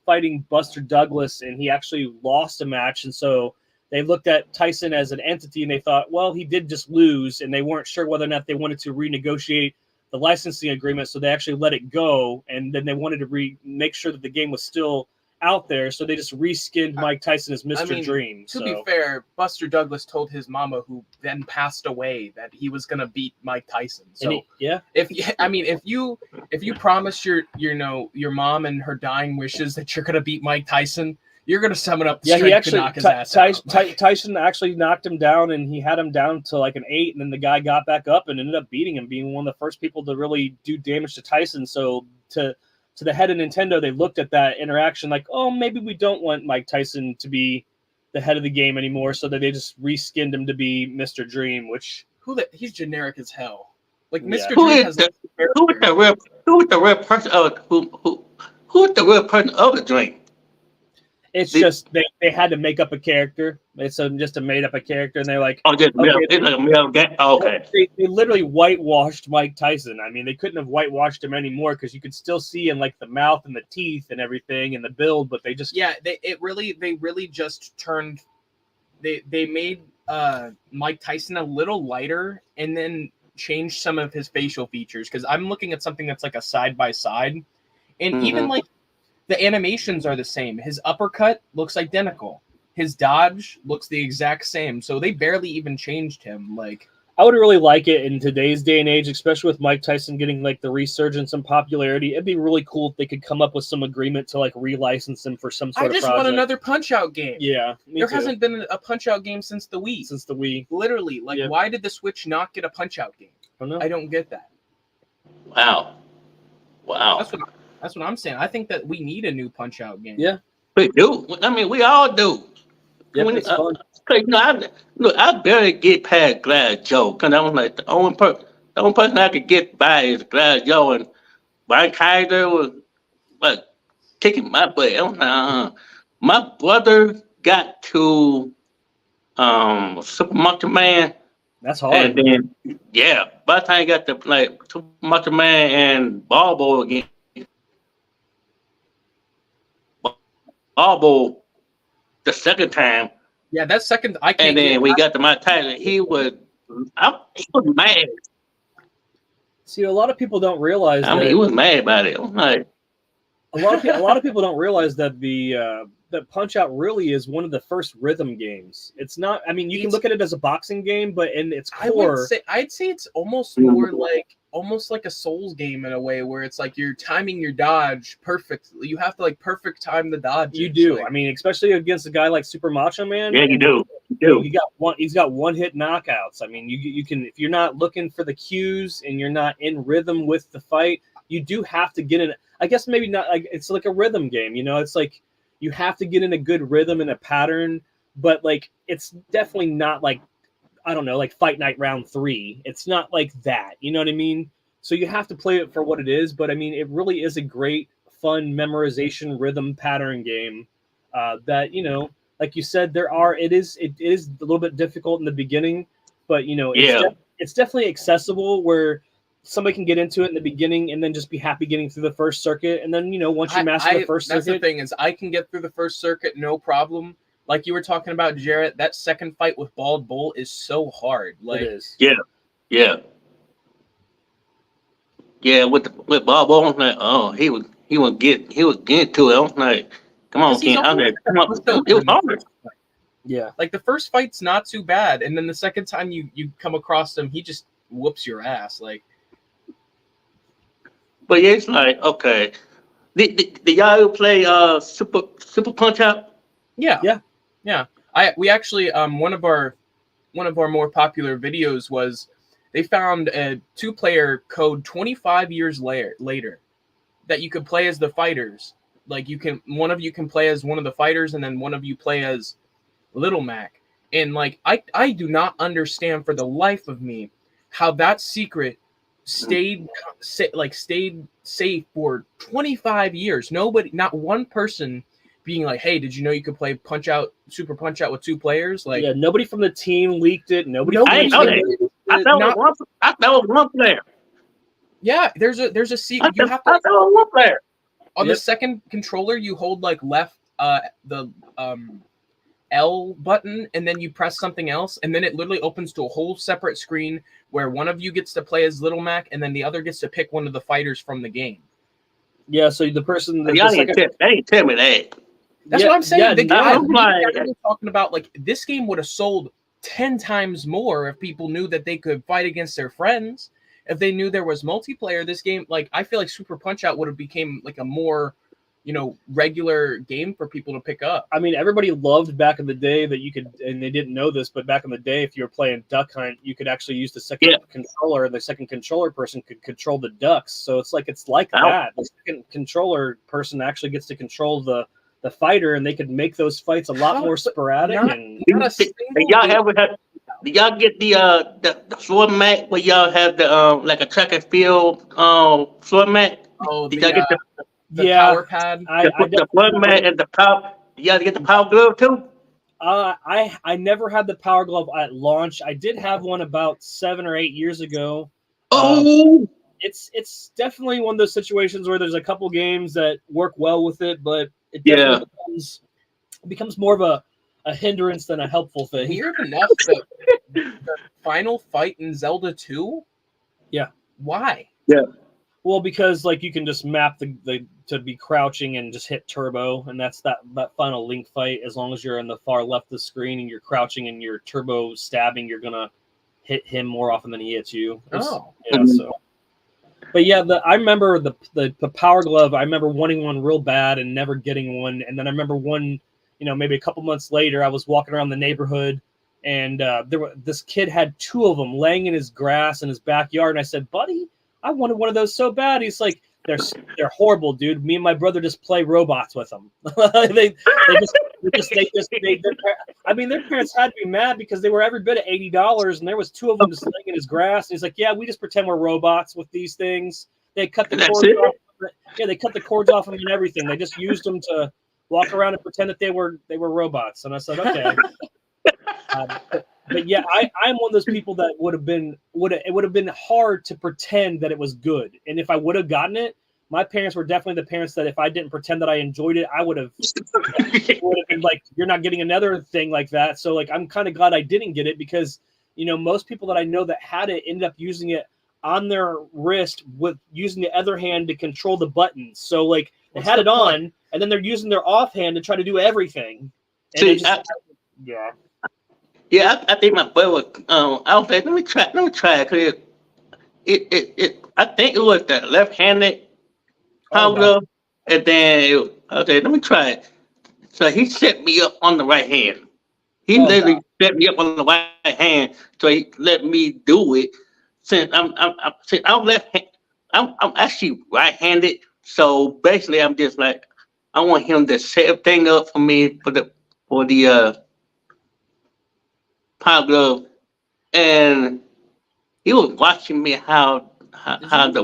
fighting Buster Douglas, and he actually lost a match. And so they looked at Tyson as an entity and they thought, well, he did just lose, and they weren't sure whether or not they wanted to renegotiate the licensing agreement, so they actually let it go, and then they wanted to make sure that the game was still out there, so they just reskinned Mike Tyson as Mr. Dream. To be fair, Buster Douglas told his mama, who then passed away, that he was gonna beat Mike Tyson. So if you promise your mom and her dying wishes that you're gonna beat Mike Tyson, you're gonna summon up the strength to knock his ass out. Tyson actually knocked him down, and he had him down to like an 8, and then the guy got back up and ended up beating him, being one of the first people to really do damage to Tyson. So to the head of Nintendo, they looked at that interaction like, oh, maybe we don't want Mike Tyson to be the head of the game anymore, so that they just reskinned him to be Mr. Dream, which he's generic as hell. Like Mr. Dream has who is the real person of the Dream? It's just they had to make up a character. It's just a made up a character, and they're like, okay. They literally whitewashed Mike Tyson. I mean, they couldn't have whitewashed him anymore because you could still see in like the mouth and the teeth and everything and the build, but they just they really just turned. They made Mike Tyson a little lighter and then changed some of his facial features, because I'm looking at something that's like a side by side, and even like. The animations are the same. His uppercut looks identical. His dodge looks the exact same. So they barely even changed him. Like, I would really like it in today's day and age, especially with Mike Tyson getting like the resurgence and popularity. It'd be really cool if they could come up with some agreement to like relicense him for some sort of project. I just want another Punch-Out game. Yeah, there hasn't been a Punch-Out game since the Wii. Literally, like, why did the Switch not get a Punch-Out game? I don't know. I don't get that. Wow. That's what I'm saying. I think that we need a new Punch-Out game. Yeah, we do. I mean, we all do. Yeah, it's fun. I barely get past Glass Joe, because I was like the only person I could get by is Glass Joe, and Brian Kaiser was like kicking my butt. I was like, My brother got to Super Monkey Man. That's hard. And then by the time he got to like Super Monkey Man and Balbo again. Balbo the second time. Yeah, that second I can't. And then we got to Mike Tyson. He was mad. See, a lot of people don't realize. He was mad about it. Like, a lot of people don't realize that that Punch-Out really is one of the first rhythm games. It's not. I mean, you can look at it as a boxing game, but in its core, I'd say it's almost more like a Souls game in a way, where it's like you're timing your dodge perfectly. You have to like perfect time the dodge. You do. Like, I mean, especially against a guy like Super Macho Man. Yeah, you do. He's got one-hit knockouts. I mean, you can, if you're not looking for the cues and you're not in rhythm with the fight, you do have to get in. I guess maybe not. Like, it's like a rhythm game. You know, it's like you have to get in a good rhythm and a pattern. But like, it's definitely not like, I don't know, like Fight Night Round 3. It's not like that. You know what I mean? So you have to play it for what it is. But I mean, it really is a great, fun memorization rhythm pattern game that, you know, like you said, it is a little bit difficult in the beginning, but you know, it's definitely accessible where somebody can get into it in the beginning and then just be happy getting through the first circuit. And then, you know, once you master the first circuit. That's the thing, is I can get through the first circuit, no problem. Like you were talking about, Jarrett, that second fight with Bald Bull is so hard. Like, it is. Yeah. With Bald Bull, I was like, oh, he was getting to it. I was like, come on, Ken. I was like, come on. It was hard. Yeah. Like the first fight's not too bad, and then the second time you come across him, he just whoops your ass. Like, but yeah, it's like, okay. Did y'all play Super Punch-Out? Yeah. We actually one of our more popular videos was they found a 2-player code 25 years later that you could play as the fighters. Like one of you can play as one of the fighters, and then one of you play as Little Mac. And like I do not understand for the life of me how that secret stayed safe for 25 years. Not one person being like, hey, did you know you could play Super Punch-Out with 2 players? Like, yeah, nobody from the team leaked it. Nobody. I know that. I know one player. Yeah, there's a secret. I know one player. On the second controller, you hold like left the L button and then you press something else, and then it literally opens to a whole separate screen where one of you gets to play as Little Mac and then the other gets to pick one of the fighters from the game. Yeah, so the person the Y'all second, ain't tell me that. That's Yeah, what I'm saying. yeah, The game, I'm like- we're talking about, like, this game would have sold 10 times more if people knew that they could fight against their friends. If they knew there was multiplayer, this game, like, I feel like Super Punch-Out would have became like a more, regular game for people to pick up. I mean, everybody loved back in the day that you could, and they didn't know this, but back in the day, if you were playing Duck Hunt, you could actually use the second controller. The second controller person could control the ducks. So it's like that. The second controller person actually gets to control the fighter, and they could make those fights a lot more sporadic. Did y'all get the floor mat where y'all have the like a track and field floor mat? Oh, Did y'all get the power pad? the floor mat and the power? Did y'all get the power glove too? I never had the Power Glove at launch. I did have one about 7 or 8 years ago. It's definitely one of those situations where there's a couple games that work well with it, but it definitely becomes more of a hindrance than a helpful thing. Weird enough, the final fight in Zelda 2? Yeah. Why? Yeah. Well, because like you can just map the to be crouching and just hit turbo, and that's that final Link fight. As long as you're in the far left of the screen and you're crouching and you're turbo stabbing, you're gonna hit him more often than he hits you. So. But yeah, I remember the Power Glove. I remember wanting one real bad and never getting one. And then I remember one, maybe a couple months later, I was walking around the neighborhood, and this kid had 2 of them laying in his grass in his backyard. And I said, "Buddy, I wanted one of those so bad." He's like, "They're horrible, dude. Me and my brother just play robots with them." I mean, their parents had to be mad because they were every bit of $80, and there was 2 of them just laying in his grass. And he's like, "Yeah, we just pretend we're robots with these things." They cut the cords off. Yeah, they cut the cords off them and everything. They just used them to walk around and pretend that they were robots. And I said, "Okay." But yeah, I'm one of those people that it would have been hard to pretend that it was good. And if I would have gotten it, my parents were definitely the parents that if I didn't pretend that I enjoyed it, I would have been like, "You're not getting another thing like that." So like, I'm kind of glad I didn't get it because, most people that I know that had it ended up using it on their wrist with using the other hand to control the buttons. So like they had it on and then they're using their off hand to try to do everything. And I think my brother. I was like, let me try it. Cause I think it was the left-handed power glove, and then I was like, let me try it. So he set me up on the right hand. He literally set me up on the right hand, so he let me do it. Since I'm actually right-handed, so basically I'm just like, I want him to set everything up for me for the power glove, and he was watching me how the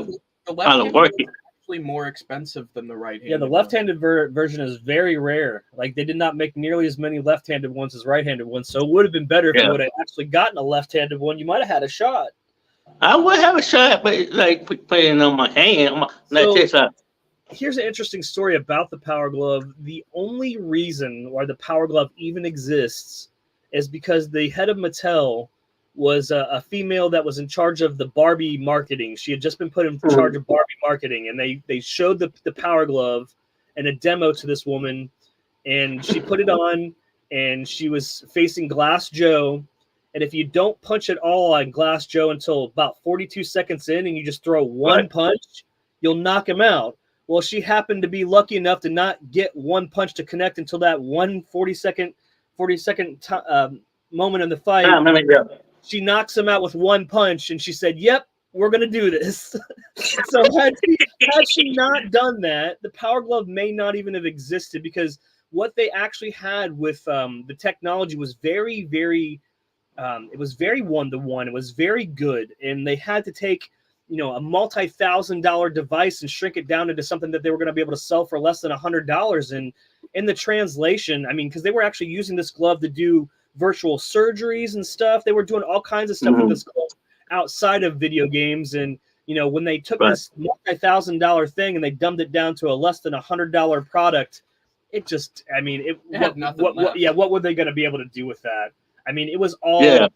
work it. Actually more expensive than the right-handed. Yeah, the left-handed version is very rare. Like they did not make nearly as many left-handed ones as right-handed ones, so it would have been better if you would have actually gotten a left-handed one. You might have had a shot. I would have a shot, but like putting on my hand, Here's an interesting story about the Power Glove. The only reason why the Power Glove even exists is because the head of Mattel was a female that was in charge of the Barbie marketing. She had just been put in charge of Barbie marketing, and they showed the Power Glove and a demo to this woman, and she put it on, and she was facing Glass Joe. And if you don't punch at all on Glass Joe until about 42 seconds in and you just throw one punch, you'll knock him out. Well, she happened to be lucky enough to not get one punch to connect until that 40-second moment in the fight. She knocks him out with one punch, and she said, "Yep, we're going to do this." So had she not done that, the Power Glove may not even have existed, because what they actually had with the technology was very, very it was very one-to-one. It was very good, and they had to take a multi-$1,000 device and shrink it down into something that they were going to be able to sell for less than $100. And in the translation, I mean, because they were actually using this glove to do virtual surgeries and stuff. They were doing all kinds of stuff with this glove outside of video games. And when they took this multi-$1,000 thing and they dumbed it down to a less than $100 product, it just, I mean, It had nothing left. what were they going to be able to do with that? I mean, it was all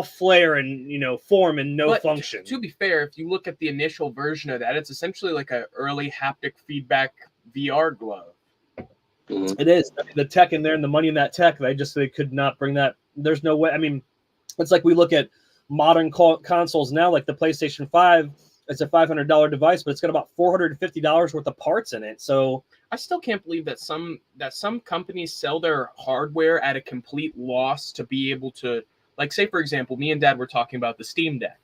flair and form and no But function. To be fair, if you look at the initial version of that, it's essentially like an early haptic feedback VR glove. It is. I mean, the tech in there and the money in that tech, they could not bring that. There's no way. I mean, it's like we look at modern consoles now, like the PlayStation 5. It's a $500 device, but it's got about $450 worth of parts in it. So I still can't believe that some companies sell their hardware at a complete loss to be able to, like, say for example, me and Dad were talking about the Steam Deck.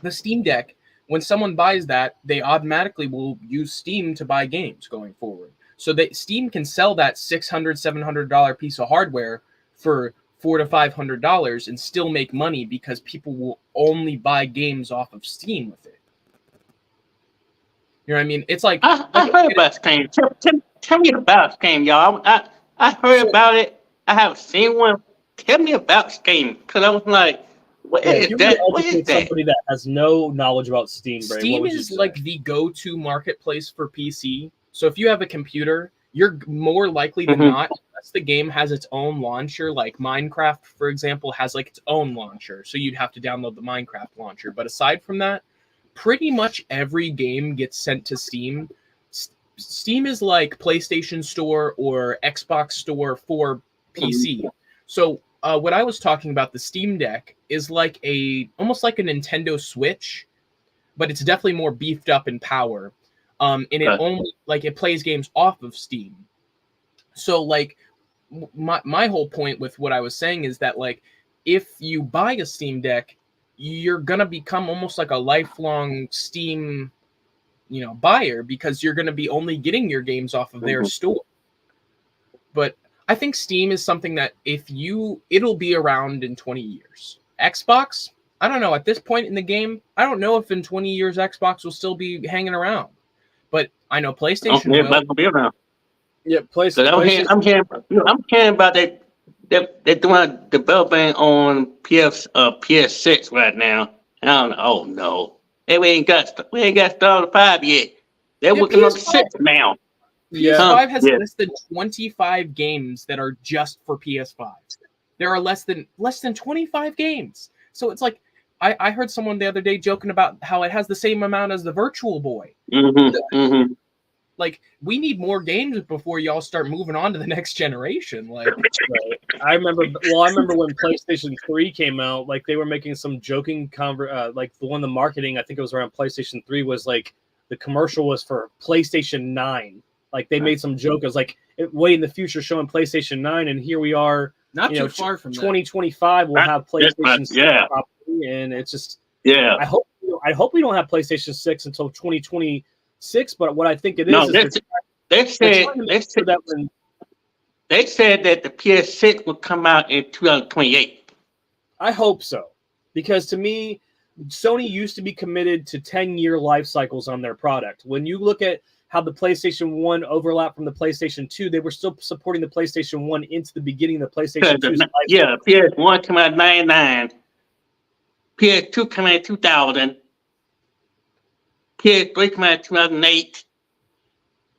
The Steam Deck, when someone buys that, they automatically will use Steam to buy games going forward. So that Steam can sell that $600, $700 piece of hardware for $400 to $500 and still make money because people will only buy games off of Steam with it. You know what I mean? It's like I heard about Steam. Tell me about Steam, y'all. I heard about it. I haven't seen one. Tell me about Steam, because I was like, what is that? What is that? Somebody that has no knowledge about Steam, Bray, Steam is like the go-to marketplace for PC. So if you have a computer, you're more likely than not, unless the game has its own launcher, like Minecraft, for example, has like its own launcher. So you'd have to download the Minecraft launcher. But aside from that, pretty much every game gets sent to Steam. Steam is like PlayStation Store or Xbox Store for PC. So what I was talking about, the Steam Deck, is like almost like a Nintendo Switch, but it's definitely more beefed up in power. And it only it plays games off of Steam. So like my whole point with what I was saying is that like if you buy a Steam Deck, you're gonna become almost like a lifelong Steam, buyer, because you're gonna be only getting your games off of their store. But I think Steam is something that it'll be around in 20 years. Xbox, I don't know. At this point in the game, I don't know if in 20 years Xbox will still be hanging around. But I know PlayStation will. Be around. Yeah, PlayStation. I'm hearing about they're doing developing on PS6 right now. Oh no, we ain't got Star 5 yet. They're working on 6 now. PS5 has less than 25 games that are just for PS5. There are less than 25 games. So it's like I heard someone the other day joking about how it has the same amount as the Virtual Boy. Like, we need more games before y'all start moving on to the next generation. Like, I remember when PlayStation 3 came out, like they were making some joking like the marketing, I think it was around PlayStation 3, was like the commercial was for PlayStation 9. Like they made some joke. It was like way in the future showing PlayStation 9, and here we are. Not too far from 2025. We'll have PlayStation 6 property, and it's just I hope we don't have PlayStation 6 until 2026. But what I think it is they said that the PS6 will come out in 2028. I hope so, because to me, Sony used to be committed to 10-year life cycles on their product. When you look at how the PlayStation 1 overlapped from the PlayStation 2, they were still supporting the PlayStation 1 into the beginning of the PlayStation 2's life. Yeah, PS1 came out in 99. PS2 came out in 2000. PS3 came out in 2008.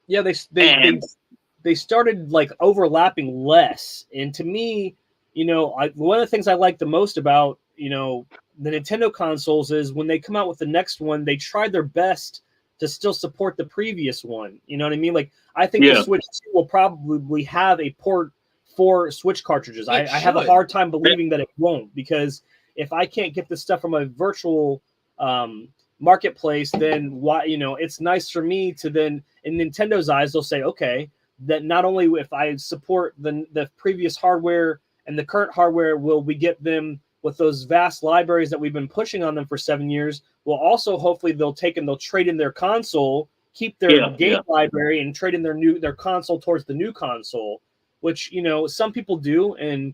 Yeah, they started like overlapping less. And to me, one of the things I like the most about, the Nintendo consoles is when they come out with the next one, they try their best to still support the previous one. You know what I mean? Like, I think the Switch 2 will probably have a port for Switch cartridges. I have a hard time believing that it won't, because if I can't get this stuff from a virtual marketplace, then why? It's nice for me to then, in Nintendo's eyes, they'll say, okay, that not only if I support the previous hardware and the current hardware, will we get them with those vast libraries that we've been pushing on them for 7 years, will also hopefully they'll trade in their console, keep their game library, and trade in their console towards the new console, which some people do, and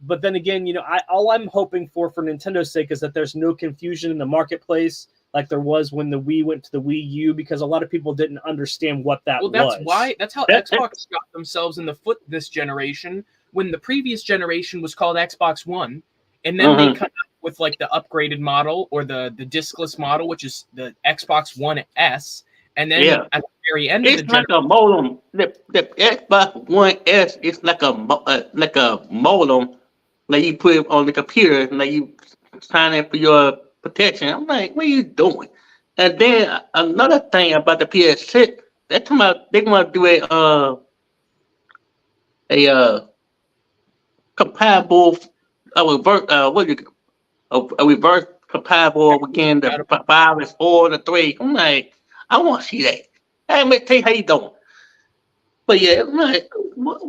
but then again, all I'm hoping for Nintendo's sake is that there's no confusion in the marketplace like there was when the Wii went to the Wii U, because a lot of people didn't understand what that was. That's how Xbox got themselves in the foot this generation, when the previous generation was called Xbox One. And then they come up with like the upgraded model or the discless model, which is the Xbox One S. And then Yeah. at the very end of the It's like a modem. The Xbox One S is like a modem. Like you put it on the computer, like you sign in for your protection. I'm like, what are you doing? And then another thing about the PS6, they're talking about they want to do a compatible reverse a reverse compatible again the five and four the three. I'm like, I want to see that. Hey, let me tell you how you doing. But yeah, I'm like, what?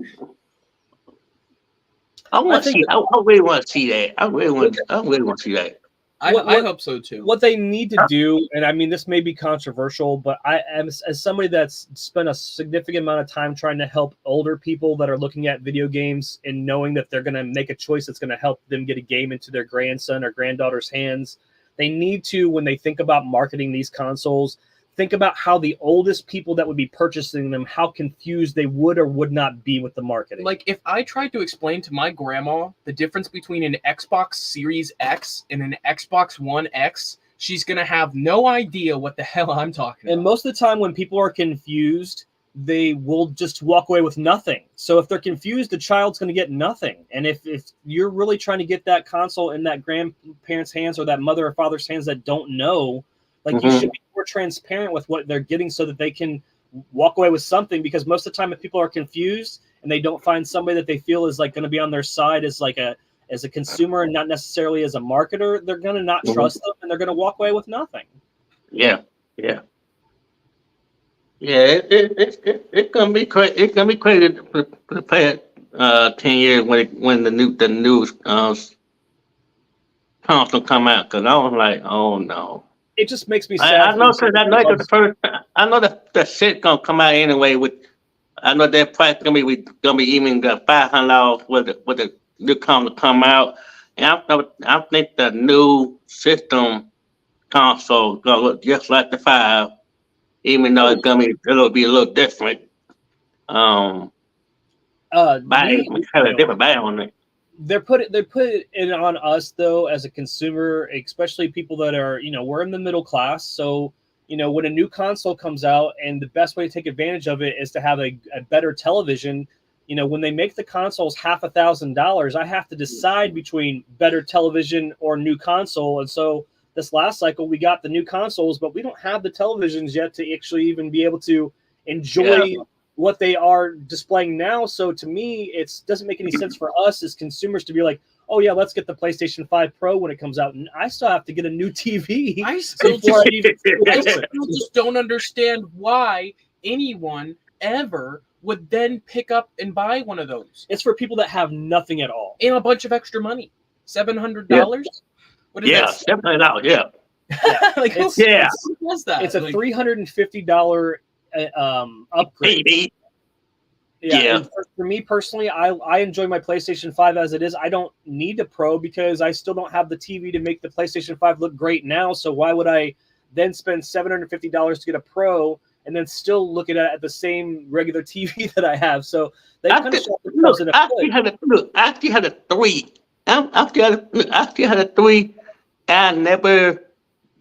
I I want to think see. I really want to see that. I really want to see that. I hope so too. what they need to do, and I mean this may be controversial, but I am as somebody that's spent a significant amount of time trying to help older people that are looking at video games and knowing that they're going to make a choice that's going to help them get a game into their grandson or granddaughter's hands. They need to, when they think about marketing these consoles, think about how the oldest people that would be purchasing them, how confused they would or would not be with the marketing. Like, if I tried to explain to my grandma the difference between an Xbox Series X and an Xbox One X, she's going to have no idea what the hell I'm talking And about. most of the time when people are confused, they will just walk away with nothing. So if they're confused, the child's going to get nothing. And if you're really trying to get that console in that grandparents' hands or that mother or father's hands that don't know, like you should be more transparent with what they're getting so that they can walk away with something. Because most of the time if people are confused and they don't find somebody that they feel is like going to be on their side as a consumer and not necessarily as a marketer, they're going to not trust them and they're going to walk away with nothing. Yeah. It's gonna be crazy. It's gonna be crazy to play it 10 years when the new console come out. Cause I was like, oh no. It just makes me sad. I know the first. I know the shit gonna come out anyway. I know that price gonna be even $500 with the new console come out, and I think the new system console gonna look just like the 5, even though it'll be a little different. Have a different bag on it. They put it on us though as a consumer, especially people that are, we're in the middle class. So, when a new console comes out and the best way to take advantage of it is to have a better television, when they make the consoles $1,000, I have to decide between better television or new console. And so this last cycle, we got the new consoles, but we don't have the televisions yet to actually even be able to enjoy what they are displaying now. So to me, it doesn't make any sense for us as consumers to be like, oh yeah, let's get the PlayStation 5 Pro when it comes out. And I still have to get a new TV. I still just don't understand why anyone ever would then pick up and buy one of those. It's for people that have nothing at all. And a bunch of extra money. $700? What is that? $700, yeah. Like, who does that? It's a $350 upgrade. Maybe. Yeah. And for me personally, I enjoy my PlayStation 5 as it is. I don't need a Pro because I still don't have the TV to make the PlayStation 5 look great now. So why would I then spend $750 to get a Pro and then still look at the same regular TV that I have? So they kind of shot themselves in the foot. I actually had a 3. I still had a 3.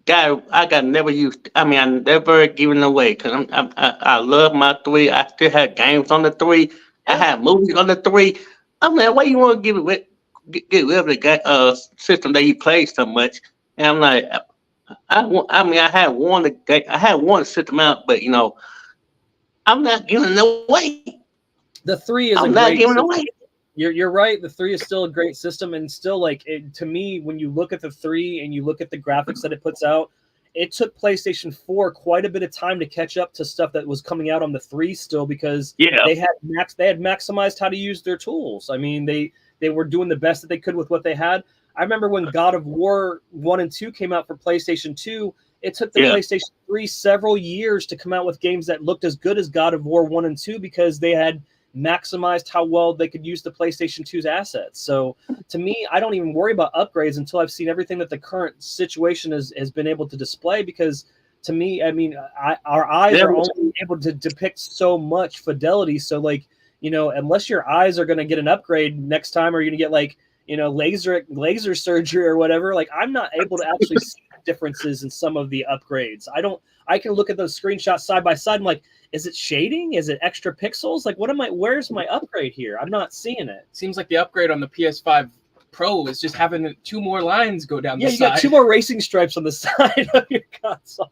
I got never used. I mean, I never given away because I love my 3. I still had games on the 3. I had movies on the 3. I'm like, why you want to get rid of the system that you play so much? And I'm like, I had one system out, but I'm not giving it away. The 3 is I'm not giving it away. You're right. The 3 is still a great system, and still, to me, when you look at the 3 and you look at the graphics that it puts out, it took PlayStation 4 quite a bit of time to catch up to stuff that was coming out on the 3 still, because they had maximized how to use their tools. I mean, they were doing the best that they could with what they had. I remember when God of War 1 and 2 came out for PlayStation 2, it took the PlayStation 3 several years to come out with games that looked as good as God of War 1 and 2 because they had maximized how well they could use the PlayStation 2's assets. So to me, I don't even worry about upgrades until I've seen everything that the current situation has been able to display, because to me, I mean, our eyes are only able to depict so much fidelity. So unless your eyes are going to get an upgrade next time, or you're going to get laser surgery or whatever. Like, I'm not able to actually see differences in some of the upgrades. I can look at those screenshots side by side. I'm like, is it shading? Is it extra pixels? Like, where's my upgrade here? I'm not seeing it. Seems like the upgrade on the PS5 Pro is just having 2 more lines go down the you side. got 2 more racing stripes on the side of your console.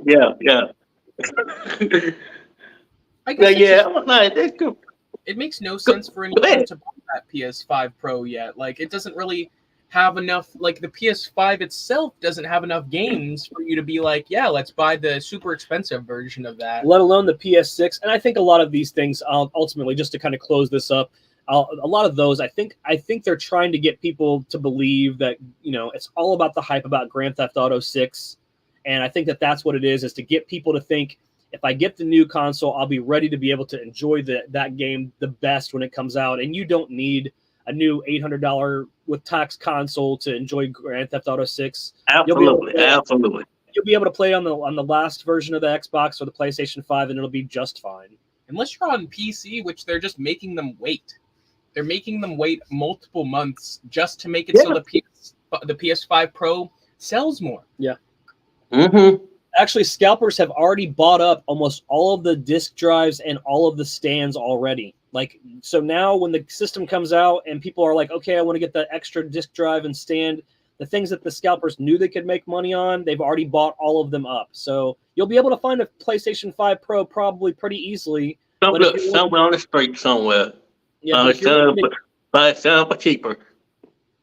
Yeah. I guess It makes no sense for anyone to buy that PS5 Pro yet. Like, it doesn't really have enough, like, the PS5 itself doesn't have enough games for you to be like, yeah, let's buy the super expensive version of that. Let alone the PS6. And I think a lot of these things, ultimately, just to kind of close this up, a lot of those, I think they're trying to get people to believe that, it's all about the hype about Grand Theft Auto 6. And I think that's what it is to get people to think, if I get the new console, I'll be ready to be able to enjoy that game the best when it comes out. And you don't need a new $800 with tax console to enjoy Grand Theft Auto 6. Absolutely. You'll be able to play on the last version of the Xbox or the PlayStation 5, and it'll be just fine. Unless you're on PC, which they're just making them wait. They're making them wait multiple months just to make it so the PS5 Pro sells more. Yeah. Mm-hmm. Actually, scalpers have already bought up almost all of the disk drives and all of the stands already. Like, so now when the system comes out and people are like, okay, I want to get the extra disk drive and stand, the things that the scalpers knew they could make money on, they've already bought all of them up. So you'll be able to find a PlayStation 5 Pro probably pretty easily. Somewhere on the street somewhere. Yeah, buy some for cheaper.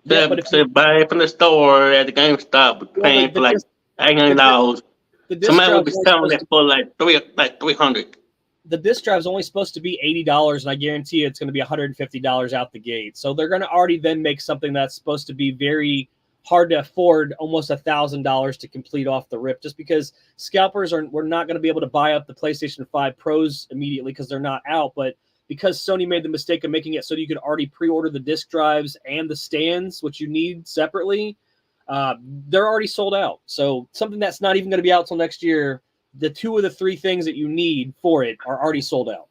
Yeah, Buy it from the store at the GameStop, paying for like $800. Somebody will be selling it for like $300. The disc drive is only supposed to be $80, and I guarantee you it's going to be $150 out the gate. So they're going to already then make something that's supposed to be very hard to afford, almost $1,000 to complete off the rip, just because scalpers we're not going to be able to buy up the PlayStation 5 Pros immediately because they're not out. But because Sony made the mistake of making it so you could already pre-order the disc drives and the stands, which you need separately, they're already sold out. So something that's not even going to be out till next year, the 2 of the 3 things that you need for it are already sold out.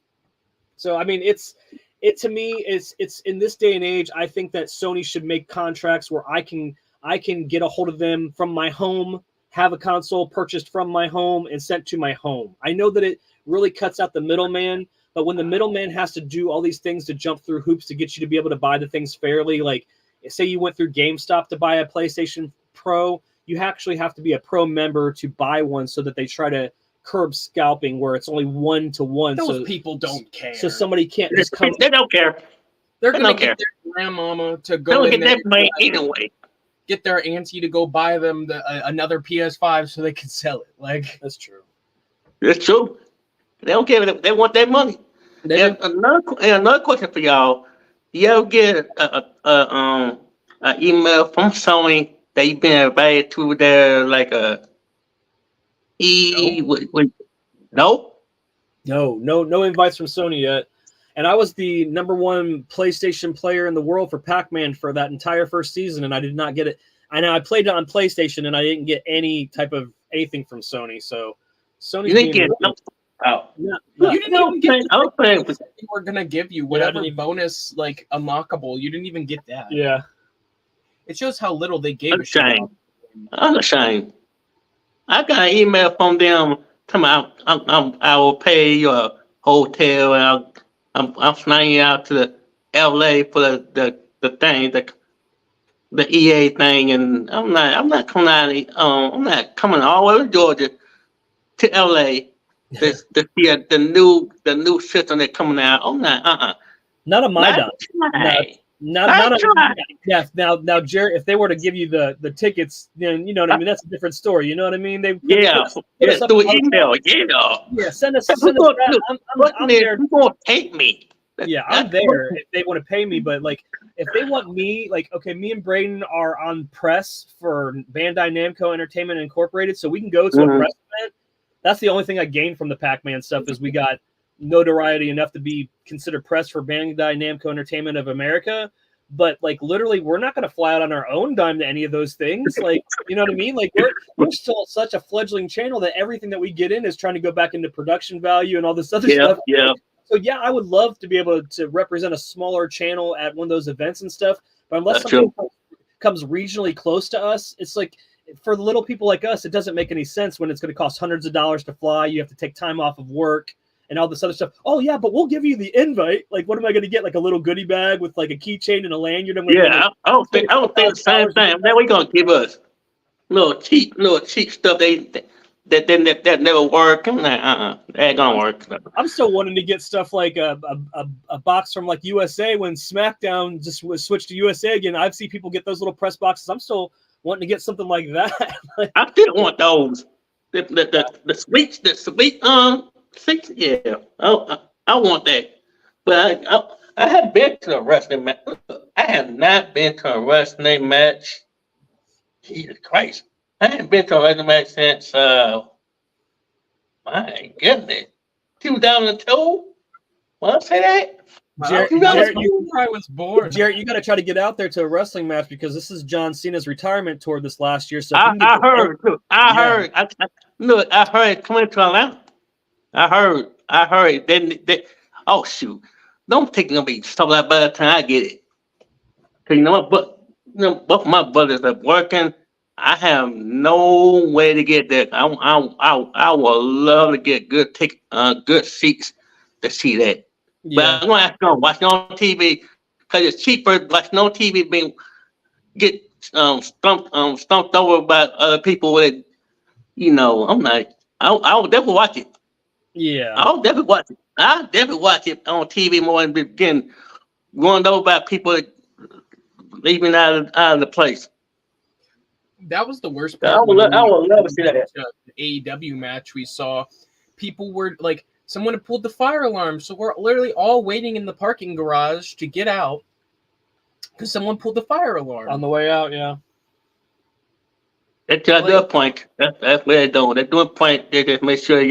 So, I mean, to me, it's in this day and age, I think that Sony should make contracts where I can get a hold of them from my home, have a console purchased from my home and sent to my home. I know that it really cuts out the middleman, but when the middleman has to do all these things to jump through hoops to get you to be able to buy the things fairly, like say you went through GameStop to buy a PlayStation Pro, you actually have to be a Pro member to buy one so that they try to curb scalping where it's only 1-to-1. Those people don't care. So somebody can't just come. They don't care. They're going to get their grandmama to go in there. Anyway. Get their auntie to go buy them another PS5 so they can sell it. Like, that's true. It's true. They don't care. They want that money. And another question for y'all. You ever get an email from Sony that you've been invited to their No? No invites from Sony yet. And I was the #1 PlayStation player in the world for Pac-Man for that entire first season, and I did not get it. I know I played it on PlayStation, and I didn't get any type of anything from Sony. So Sony. You didn't get You didn't even get. They were gonna give you whatever bonus, like unlockable. You didn't even get that. Yeah. It shows how little they gave. I'm ashamed. I got an email from them telling me I will pay your hotel and I'm flying you out to the LA for the thing, the EA thing, and I'm not coming out. I'm not coming all the way to Georgia to LA to see the new system that's coming out. I'm not. Not a my dime. Not yeah. Now, Jarrett, if they were to give you the tickets, then you know what I mean. That's a different story. You know what I mean? They through email. Yeah, send us. I'm there. Who's gonna take me? Yeah, I'm there if they want to pay me. But like, if they want me, like, okay, me and Braden are on press for Bandai Namco Entertainment Incorporated, so we can go to a press event. That's the only thing I gained from the Pac-Man stuff is we got notoriety enough to be considered press for Bandai Namco Entertainment of America, but like literally we're not going to fly out on our own dime to any of those things. Like, you know what I mean? Like we're still such a fledgling channel that everything that we get in is trying to go back into production value and all this other stuff. Yeah. So yeah, I would love to be able to represent a smaller channel at one of those events and stuff. But unless That's something true. comes regionally close to us, it's like for the little people like us, it doesn't make any sense when it's going to cost hundreds of dollars to fly. You have to take time off of work and all this other stuff. Oh yeah, but we'll give you the invite. Like, what am I going to get? Like a little goodie bag with like a keychain and a lanyard. I'm Yeah, I don't think the same thing. Then we gonna give us little cheap stuff that never work. I'm like, that ain't gonna work. I'm still wanting to get stuff like a box from like USA when SmackDown just was switched to USA again. I've seen people get those little press boxes. I'm still wanting to get something like that. I still want those. The sweet six. Yeah, I want that. But I have been to a wrestling match. I have not been to a wrestling match. Jesus Christ. I haven't been to a wrestling match since, my goodness, 2002? Want to say that? Jarrett, I was born. Jarrett, you got to try to get out there to a wrestling match because this is John Cena's retirement tour this last year. So I heard. Look, I heard coming to Atlanta. I heard. Then, oh shoot! Don't think it's gonna be stuff like by the time I get it. Cause you know what? But both of my brothers are working. I have no way to get there. I would love to get good seats to see that. Yeah. But I'm gonna have to watch it on TV because it's cheaper. Watching on TV being get stumped over by other people with, I'm like, I would definitely watch it. Yeah. I'll definitely watch it. I'll definitely watch it on TV more than getting run over by people leaving out of the place. That was the worst I part. would love to see that. AEW match we saw, people were like, someone had pulled the fire alarm, so we're literally all waiting in the parking garage to get out because someone pulled the fire alarm On the way out, yeah. That's a good point. That's what they're doing. They're doing point. They just make sure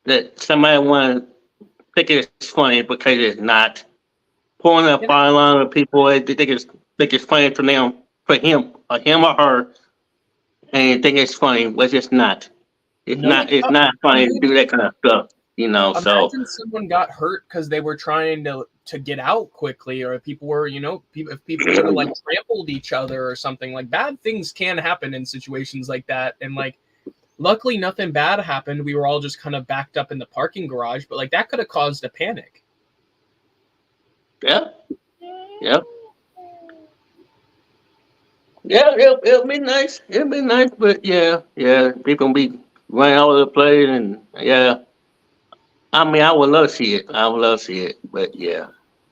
that somebody want to think it's funny because it's not. Pulling a fire alarm with people, they think it's funny for them, for him or her, and think it's funny, but it's not. It's not funny to do that kind of stuff, Imagine someone got hurt because they were trying to get out quickly, or people were, if people would have like trampled each other or something. Like, bad things can happen in situations like that, and like, luckily nothing bad happened. We were all just kind of backed up in the parking garage, but like that could have caused a panic. Yeah. It'll be nice. It'll be nice, but yeah, people be running all over the place, and yeah. I mean, I would love to see it. But yeah.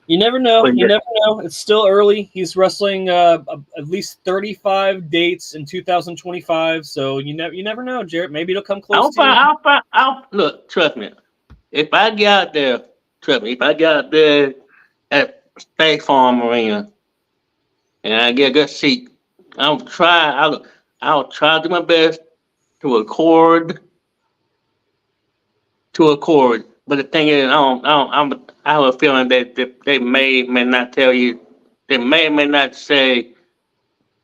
You never know. But You never know. It's still early. He's wrestling at least 35 dates in 2025. So you never know, Jarrett. Maybe it'll come close to you. Look, trust me. If I get out there at State Farm Arena and I get a good seat, I'll try to do my best to record. But the thing is, I have a feeling that they may not tell you. They may not say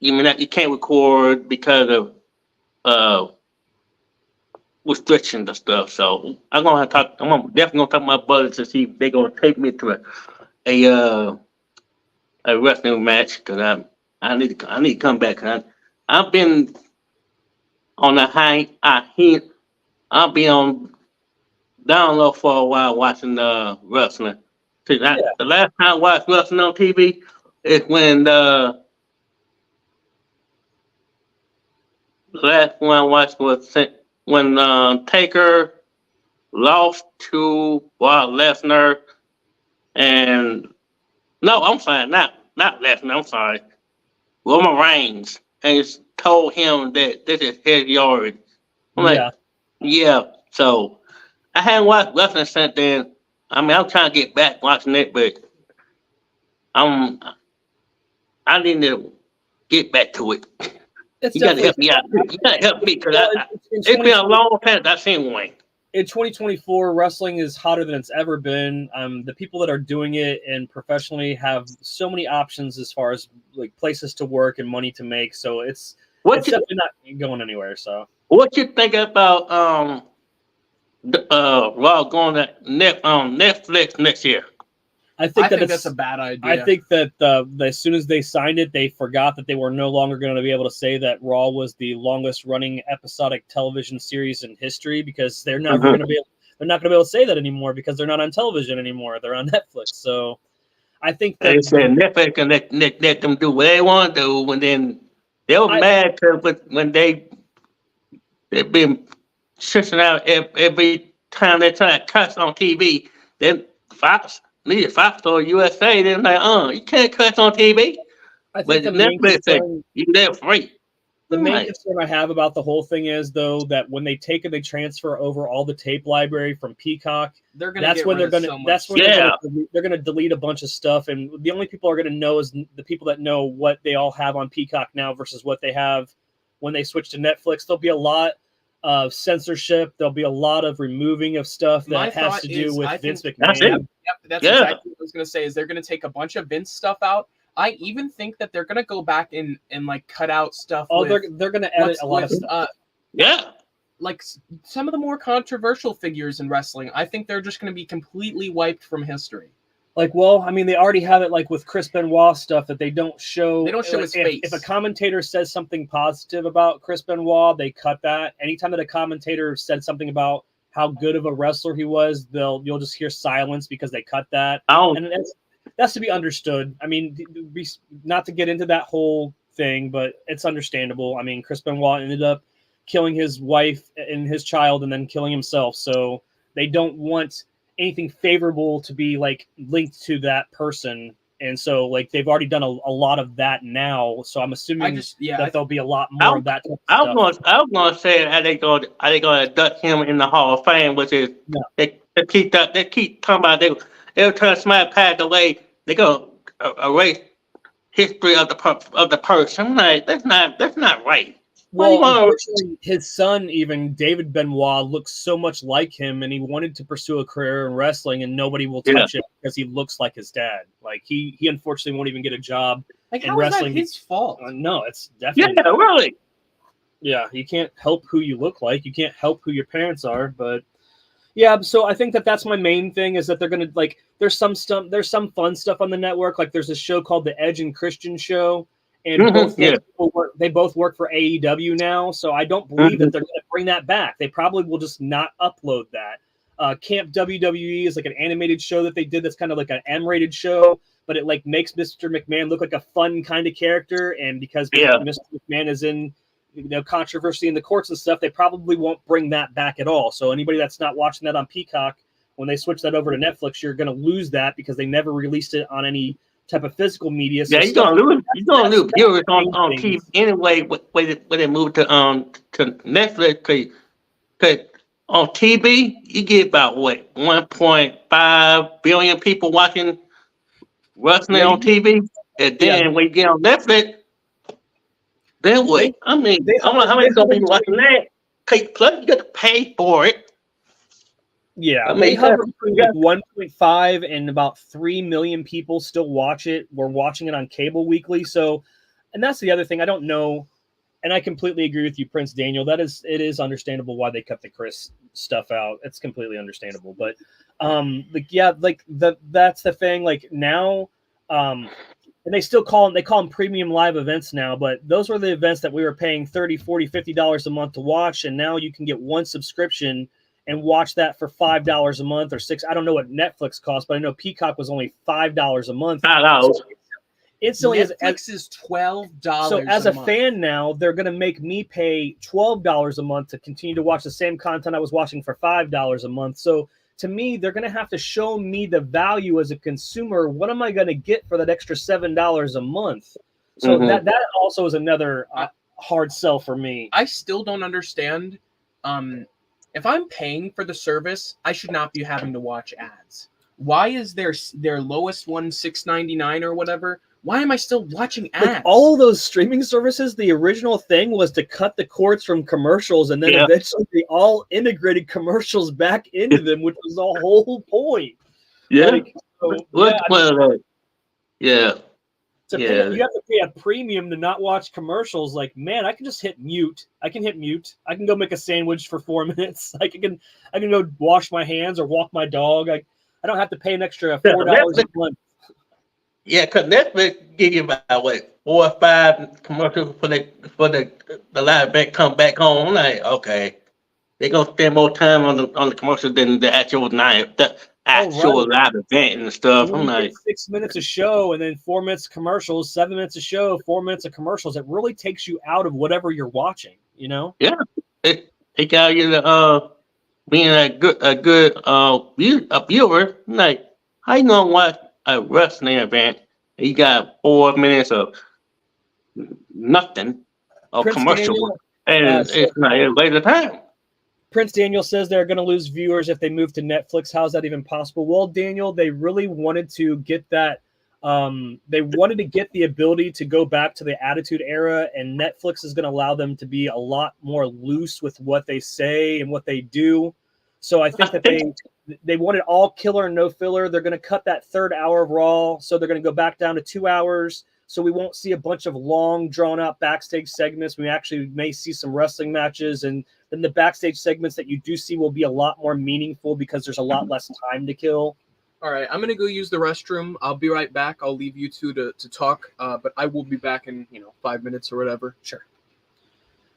you can't record because of restrictions and stuff. So I'm definitely gonna talk to my brothers to see if they're gonna take me to a wrestling match because I need to come back. I've been on the I've been on down low for a while watching wrestling. The last time I watched wrestling on TV is when the last one I watched was when Taker lost to Brock Lesnar, and no, I'm sorry, not Lesnar. I'm sorry, Roman Reigns, and it's told him that this is his yard. I'm like, yeah. So I hadn't watched wrestling since then. I mean, I'm trying to get back watching it, but I need to get back to it. You got to help me out. You got to help me because it's been a long time since I've seen one. In 2024, wrestling is hotter than it's ever been. The people that are doing it and professionally have so many options as far as like places to work and money to make. So it's definitely not going anywhere. So what you think about Raw going to Netflix next year. I think that's a bad idea. I think that as soon as they signed it, they forgot that they were no longer going to be able to say that Raw was the longest running episodic television series in history, because they're never going to be able, they're not going to be able to say that anymore because they're not on television anymore. They're on Netflix. So I think that They said Netflix can let them do what they want to do, and then they were mad because when they've been switching out every time they try to cuss on TV, then Fox or USA, they're like, you can't cuss on TV. I think But Netflix said you there free. The main concern I have about the whole thing is, though, that when they take and they transfer over all the tape library from Peacock, they're going to delete a bunch of stuff, and the only people are going to know is the people that know what they all have on Peacock now versus what they have when they switch to Netflix. There'll be a lot of censorship. There'll be a lot of removing of stuff that has to do with Vince McMahon. That's exactly what I was going to say. Is they're going to take a bunch of Vince stuff out. I even think that they're gonna go back and like cut out stuff. Oh, they're gonna edit a lot of stuff. Like some of the more controversial figures in wrestling, I think they're just gonna be completely wiped from history. Like, well, I mean, they already have it like with Chris Benoit stuff that they don't show. They don't show his face. If a commentator says something positive about Chris Benoit, they cut that. Anytime that a commentator said something about how good of a wrestler he was, you'll just hear silence because they cut that. And that's to be understood. I mean, not to get into that whole thing, but it's understandable. I mean, Chris Benoit ended up killing his wife and his child and then killing himself. So they don't want anything favorable to be like linked to that person. And so like they've already done a lot of that now. So I'm assuming that there'll be a lot more of that. I was going to say how they going to induct him in the Hall of Fame, which is they keep talking about every time somebody passed away, they go erase history of the person. I'm like, that's not right. Well, unfortunately, his son, even David Benoit, looks so much like him, and he wanted to pursue a career in wrestling, and nobody will touch it because he looks like his dad. Like he unfortunately won't even get a job in wrestling. Is that his fault? No, it's definitely really. Yeah, you can't help who you look like. You can't help who your parents are, but. Yeah, so I think that's my main thing is that they're gonna like. There's some fun stuff on the network. Like there's a show called the Edge and Christian Show, and they both work for AEW now. So I don't believe that they're gonna bring that back. They probably will just not upload that. Camp WWE is like an animated show that they did. That's kind of like an M-rated show, but it like makes Mr. McMahon look like a fun kind of character. And because Mr. McMahon is in controversy in the courts and stuff, they probably won't bring that back at all. So anybody that's not watching that on Peacock, when they switch that over to Netflix, you're going to lose that because they never released it on any type of physical media. So you're going to lose viewers on TV anyway when they move to Netflix. Because on TV, you get about 1.5 billion people watching wrestling on TV, and then when you get on Netflix. Then what? I mean, I don't know how many people watching that. Plus, you got to pay for it. Yeah, I mean, they hover between 1.5 and about 3 million people still watch it. We're watching it on cable weekly. So, and that's the other thing. I don't know, and I completely agree with you, Prince Daniel. It is understandable why they cut the Chris stuff out. It's completely understandable. But, that's the thing. Like now, and they still call them premium live events now, but those were the events that we were paying $30, $40, $50 a month to watch. And now you can get one subscription and watch that for $5 a month or $6. I don't know what Netflix costs, but I know Peacock was only $5 a month. $5. So instantly, Netflix is $12. So as a fan now, they're going to make me pay $12 a month to continue to watch the same content I was watching for $5 a month. So to me, they're going to have to show me the value as a consumer. What am I going to get for that extra $7 a month? So that also is another hard sell for me. I still don't understand. If I'm paying for the service, I should not be having to watch ads. Why is their lowest one $6.99 or whatever? Why am I still watching ads? Like all those streaming services, the original thing was to cut the cords from commercials, and then eventually they all integrated commercials back into them, which was the whole point. Yeah. Yeah. You have to pay a premium to not watch commercials. Like, man, I can just hit mute. I can hit mute. I can go make a sandwich for 4 minutes. I can go wash my hands or walk my dog. I don't have to pay an extra $4 a month. Yeah, because Netflix give you about what 4 or 5 commercials for the live event come back home. I'm like, okay, they're gonna spend more time on the commercials than the actual live event and stuff. When I'm you like, get 6 minutes a show and then 4 minutes of commercials, 7 minutes a show, 4 minutes of commercials, it really takes you out of whatever you're watching, you know? yeah, it got you to being a good viewer. I'm like, how you gonna watch a wrestling event? And you got 4 minutes of nothing or Prince commercial, Daniel, and it's not a waste of time. Prince Daniel says they're going to lose viewers if they move to Netflix. How's that even possible? Well, Daniel, they really wanted to get that. They wanted to get the ability to go back to the Attitude Era, and Netflix is going to allow them to be a lot more loose with what they say and what they do. So I think that they wanted all killer and no filler. They're going to cut that 3rd hour of Raw, so they're going to go back down to 2 hours. So we won't see a bunch of long, drawn-out backstage segments. We actually may see some wrestling matches, and then the backstage segments that you do see will be a lot more meaningful because there's a lot less time to kill. All right, I'm gonna go use the restroom. I'll be right back. I'll leave you two to talk, but I will be back in 5 minutes or whatever. Sure.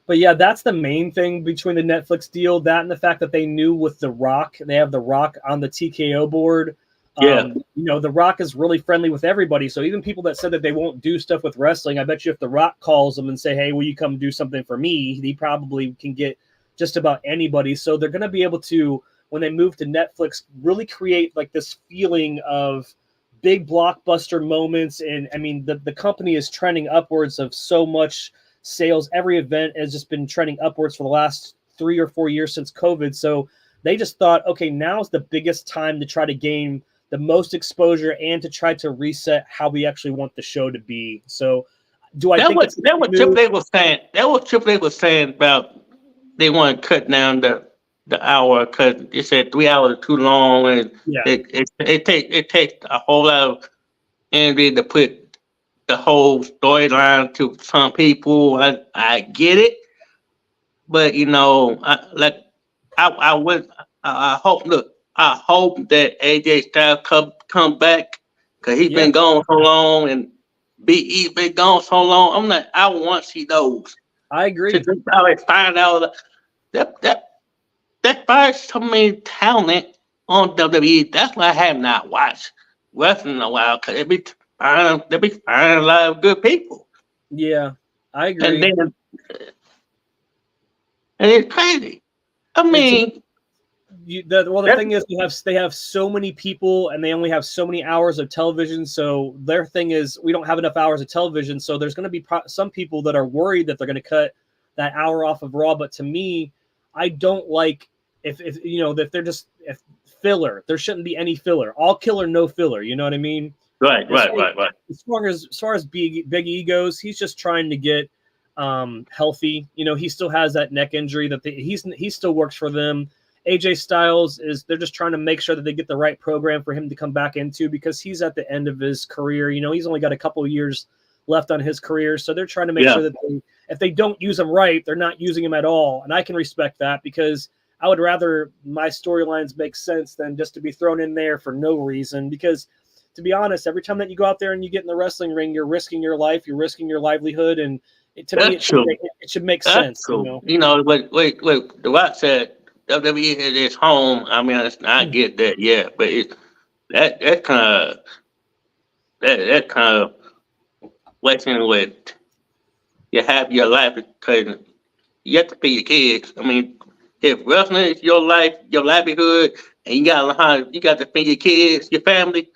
But yeah, that's the main thing between the Netflix deal. That and the fact that they knew with The Rock, they have The Rock on the TKO board. Yeah. The Rock is really friendly with everybody. So even people that said that they won't do stuff with wrestling, I bet you if The Rock calls them and say, hey, will you come do something for me? He probably can get just about anybody. So they're going to be able to, when they move to Netflix, really create like this feeling of big blockbuster moments. And I mean, the company is trending upwards of so much sales. Every event has just been trending upwards for the last 3 or 4 years since COVID. So they just thought, okay, now's the biggest time to try to gain the most exposure and to try to reset how we actually want the show to be. So do I think that was Triple H was saying? That was Triple H was saying about they want to cut down the hour because they said 3 hours is too long, and it takes a whole lot of energy to put the whole storyline to some people. I get it, but I hope that AJ Styles come back because he's been gone so long and BE been gone so long. I'm like, I want to see those. I agree. To find out that fires so many talent on WWE. That's why I have not watched wrestling in a while because they be finding a lot of good people. Yeah, I agree. And it's crazy. I mean, the thing is, they have so many people, and they only have so many hours of television. So their thing is, we don't have enough hours of television. So there's going to be some people that are worried that they're going to cut that hour off of Raw. But to me, I don't like if they're just filler. There shouldn't be any filler. All killer, no filler. You know what I mean? Right. As far as Big E goes, he's just trying to get healthy. He still has that neck injury that he still works for them. AJ Styles they're just trying to make sure that they get the right program for him to come back into because he's at the end of his career. He's only got a couple of years left on his career. So they're trying to make sure that if they don't use him right, they're not using him at all. And I can respect that because I would rather my storylines make sense than just to be thrown in there for no reason. Because to be honest, every time that you go out there and you get in the wrestling ring, you're risking your life, you're risking your livelihood. And to me, it should make sense. Cool. Wait, the Rock said WWE is his home. I mean, I get that, but that kind of wasting with you have your life because you have to feed your kids. I mean, if wrestling is your life, your livelihood, and you got to feed your kids, your family,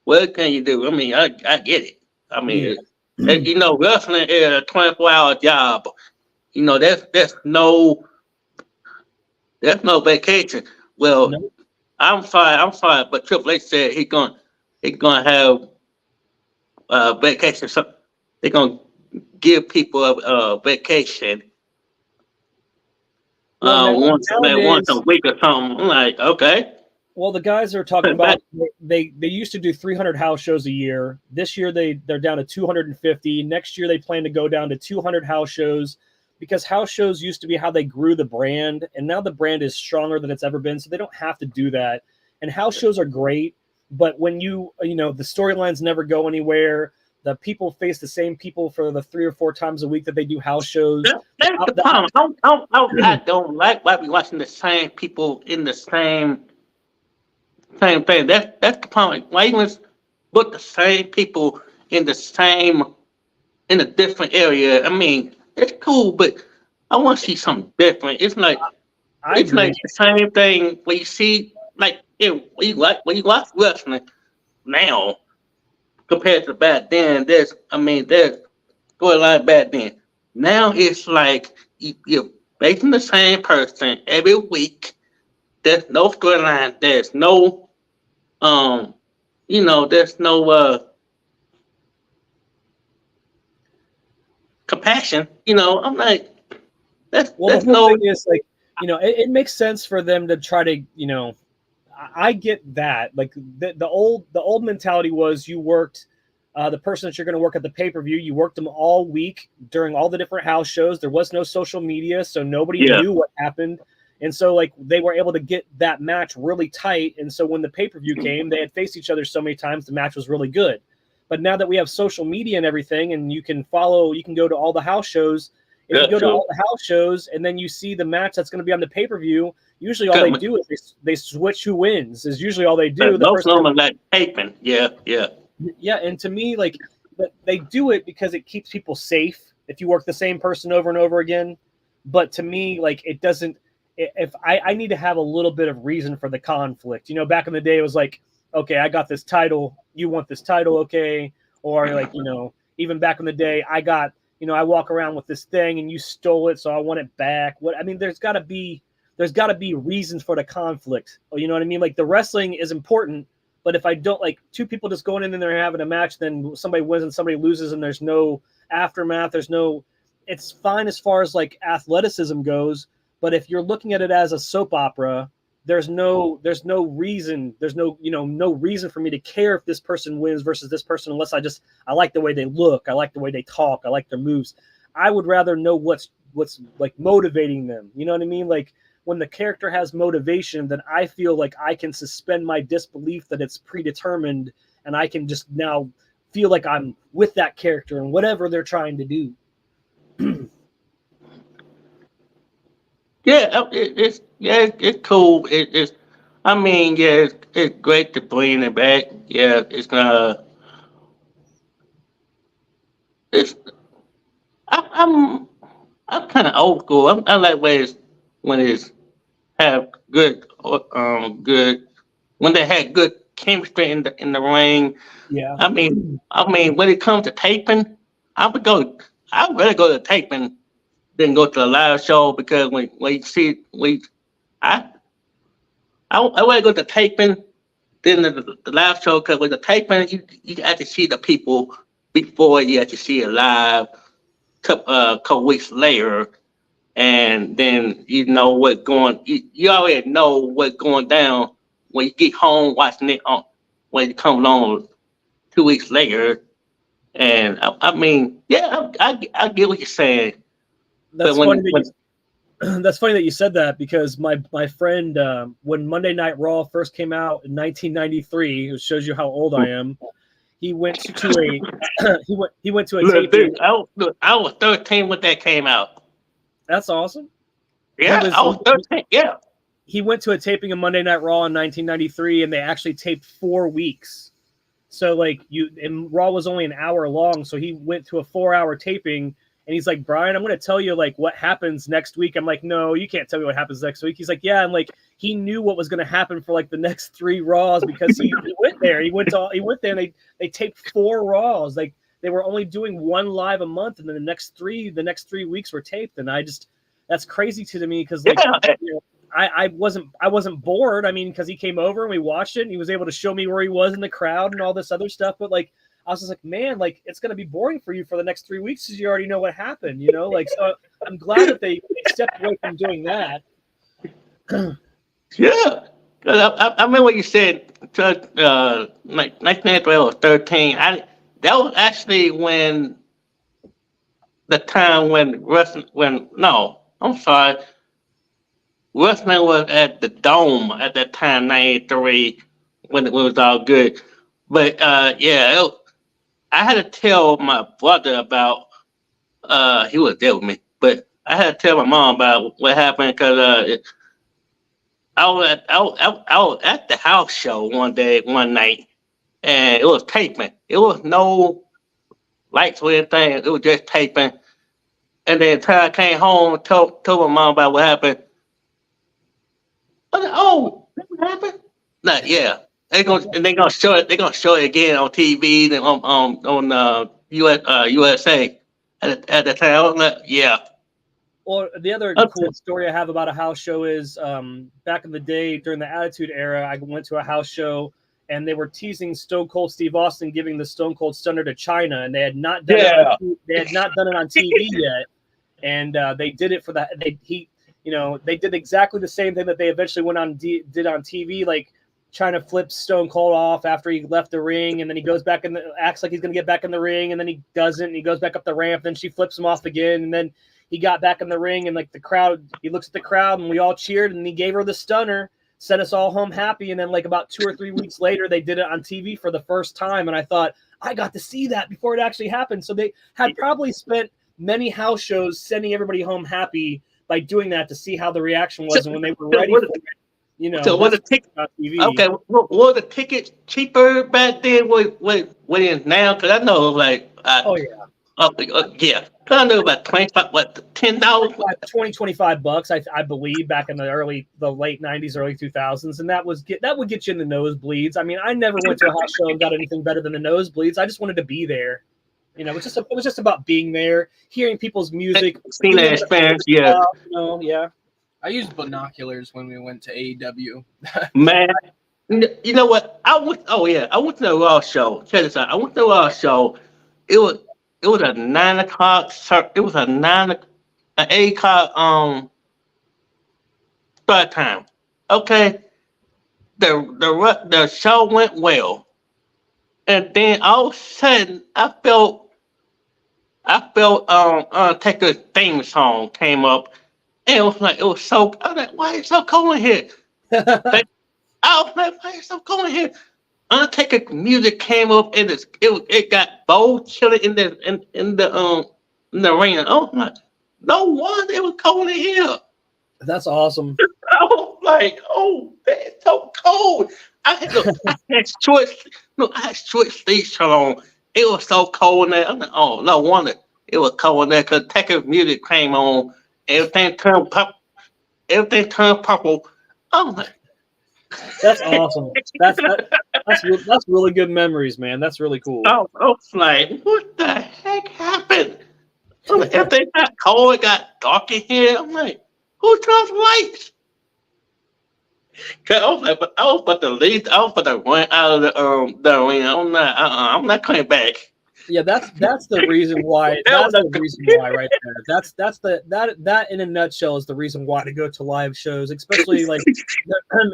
what can you do? I mean, I get it. I mean, wrestling is a 24-hour job. There's no vacation. Well, no. I'm sorry, but Triple H said he's gonna have vacation. So they're gonna give people a vacation once a week or something. I'm like, okay. Well, the guys are talking about they used to do 300 house shows a year. This year they're down to 250. Next year they plan to go down to 200 house shows because house shows used to be how they grew the brand, and now the brand is stronger than it's ever been, so they don't have to do that. And house shows are great, but when the storylines never go anywhere. The people face the same people for the 3 or 4 times a week that they do house shows. That's the problem. I don't like why we watching the same people in the same thing. That's the problem. Why you want to put the same people in a different area? I mean, it's cool, but I want to see something different. It's like the same thing when you see when you watch wrestling now. Compared to back then, there's storyline back then. Now it's like you're facing the same person every week. There's no storyline. There's no, there's no compassion. I'm like, the whole thing is like, it makes sense for them to try to, I get that. Like the old mentality was you worked the person that you're going to work at the pay-per-view, you worked them all week during all the different house shows. There was no social media, so nobody knew what happened. And so like they were able to get that match really tight. And so when the pay-per-view came, they had faced each other so many times, the match was really good. But now that we have social media and everything, and you can go to all the house shows. If you go to all the house shows and then you see the match that's going to be on the pay-per-view, usually all they do is they switch who wins. Is usually all they do. Most of them are like taping. Yeah. Yeah, and to me, like, they do it because it keeps people safe if you work the same person over and over again. But to me, like, it doesn't. If I need to have a little bit of reason for the conflict. Back in the day, it was like, okay, I got this title, you want this title, okay? Or like, even back in the day, I got. I walk around with this thing and you stole it, so I want it back. There's got to be reasons for the conflict. You know what I mean? Like the wrestling is important, but if I don't like two people just going in there having a match, then somebody wins and somebody loses, and there's no aftermath. It's fine as far as like athleticism goes, but if you're looking at it as a soap opera, there's no reason. There's no reason for me to care if this person wins versus this person unless I like the way they look, I like the way they talk, I like their moves. I would rather know what's like motivating them. You know what I mean? Like when the character has motivation, then I feel like I can suspend my disbelief that it's predetermined, and I can just now feel like I'm with that character and whatever they're trying to do. Yeah, it's cool. It's great to bring it back. Yeah, it's gonna. I'm kind of old school. I like when it's have good when they had good chemistry in the ring. Yeah. I mean when it comes to taping, I'd rather go to taping than go to the live show, because when you see I rather go to taping than the live show, because with the taping you have to see the people before you have to see it live couple weeks later, and then you already know what's going down when you get home watching it when it comes on 2 weeks later. And I get what you're saying. That's funny that you said that, because my friend, when Monday Night Raw first came out in 1993, it shows you how old I am. He went to a taping. I was 13 when that came out. That's awesome. Yeah, I was 13. Yeah. He went to a taping of Monday Night Raw in 1993, and they actually taped 4 weeks. So and Raw was only an hour long, so he went to a 4-hour taping. And he's like, Brian, I'm going to tell you like what happens next week. I'm like, no, you can't tell me what happens next week. He's like, yeah. And like, he knew what was going to happen for like the next 3 Raws, because he went there. He went there and they taped 4 Raws. Like they were only doing 1 live a month. And then the next 3 weeks were taped. And that's crazy to me. Cause like, I wasn't bored. I mean, cause he came over and we watched it and he was able to show me where he was in the crowd and all this other stuff. But like, I was just like, man, like it's going to be boring for you for the next 3 weeks because you already know what happened, like, so I'm glad that they stepped away from doing that. Yeah. I remember what you said. Like 1912 or 13. That was actually when the time when wrestling. When no, I'm sorry, wrestling was at the Dome at that time, 93, when it was all good. But yeah, I had to tell my brother about. He was there with me, but I had to tell my mom about what happened because I was at the house show one night, and it was taping. It was no lights or anything. It was just taping. And then until I came home, told my mom about what happened. I was like, oh, that what happened? Like, yeah. They gonna show it. They gonna show it again on TV and on USA at the time. I was like, yeah. Well, the other Okay. cool story I have about a house show is back in the day during the Attitude Era, I went to a house show and they were teasing Stone Cold Steve Austin giving the Stone Cold Stunner to China, and they had not done it on TV yet, and they did it for that. They did exactly the same thing that they eventually went on did on TV, like China flips Stone Cold off after he left the ring, and then he goes back and acts like he's gonna get back in the ring, and then he doesn't, and he goes back up the ramp, then she flips him off again, and then he got back in the ring, and like the crowd, he looks at the crowd, and we all cheered, and he gave her the stunner, sent us all home happy. And then like about 2 or 3 weeks later, they did it on TV for the first time, and I thought I got to see that before it actually happened. So they had probably spent many house shows sending everybody home happy by doing that to see how the reaction was, and when they were ready for it, So was the ticket on TV. okay? Were the tickets cheaper back then? What it is now? Because I know like Oh yeah. yeah. Cause I know about $10. 25 bucks, I believe, back in the late 90s, early 2000s, and that would get you in the nosebleeds. I mean, I never went to a house show and got anything better than the nosebleeds. I just wanted to be there. You know, it was just about being there, hearing people's music, Seen that experience, yeah. Yeah. I used binoculars when we went to AEW. Man, you know what? I went to the Raw show. Check this out. I went to the Raw show. It was a 9 o'clock. It was an 8 o'clock start time. Okay, the show went well, and then all of a sudden I felt Undertaker's theme song came up, and it was so. I was like, why is it so cold in here? I was like, why is it so cold in here? Undertaker music came up, and it got bold chilling in the arena. Oh my! No wonder it was cold in here. That's awesome. I was like, oh, it's so cold. I had short sleeves on. It was so cold in there. I'm like, oh, no wonder it was cold in there because Taker's music came on. Everything turned purple. I'm like, that's awesome. That's really good memories, man. That's really cool. I was like, what the heck happened? I'm like, everything got cold, it got dark in here. I'm like, who turns lights? Cause I was about to leave. I was about to run out of the arena. I'm not coming back. Yeah, that's the reason why. That's the reason why, right there. That in a nutshell is the reason why to go to live shows, especially like.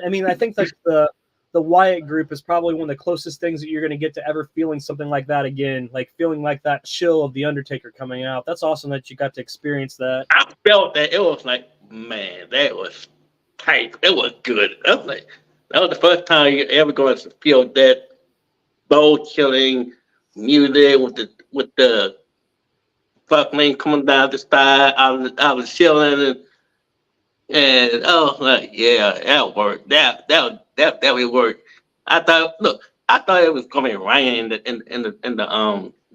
I mean, I think like the Wyatt group is probably one of the closest things that you're going to get to ever feeling something like that again, like feeling like that chill of the Undertaker coming out. That's awesome that you got to experience that. I felt that. It was like, man, that was tight. It was good. I was like, that was the first time you're ever going to feel that bone chilling music with the fucking coming down the side out of the ceiling and I was like, yeah, that worked. That would work. I thought it was gonna be raining in the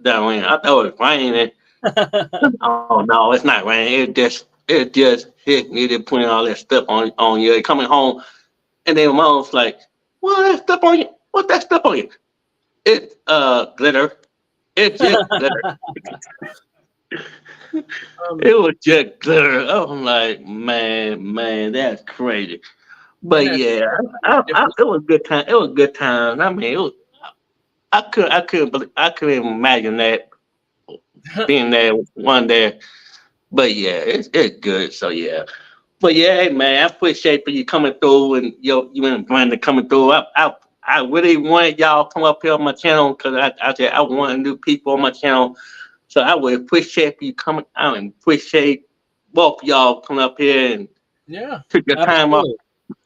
arena. I thought it was raining. Oh no, it's not raining. It just hit me. They putting all that stuff on you. Coming home, and then mom was like, "What that stuff on you? What's that stuff on you?" It's glitter. It's just glitter. It was just glitter. I'm like, man, that's crazy. But yeah, it was a good time. It was a good time. I mean, I couldn't imagine that being there one day. But yeah, it's good. So yeah. But yeah, hey, man, I appreciate you coming through and you and Brandon coming through. I really wanted y'all to come up here on my channel because I said I want new people on my channel. So I would appreciate you coming out and appreciate both of y'all coming up here and Yeah. took your time off.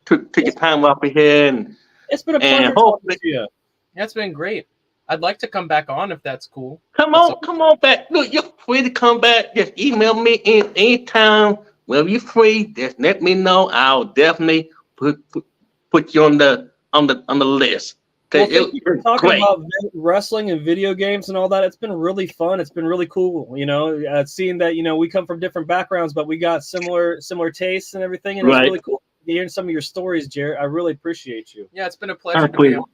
Took your time off of here and It's been a pleasure talking to you. Yeah, it's been great. I'd like to come back on if that's cool. come on back. Look, you're free to come back. Just email me anytime. Whenever you're free, just let me know. I'll definitely put you on the list. Well, thank you for talking about wrestling and video games and all that. It's been really fun. It's been really cool. You know, seeing that we come from different backgrounds, but we got similar tastes and everything, and it's really cool hearing some of your stories, Jarrett. I really appreciate you. Yeah, it's been a pleasure to be on.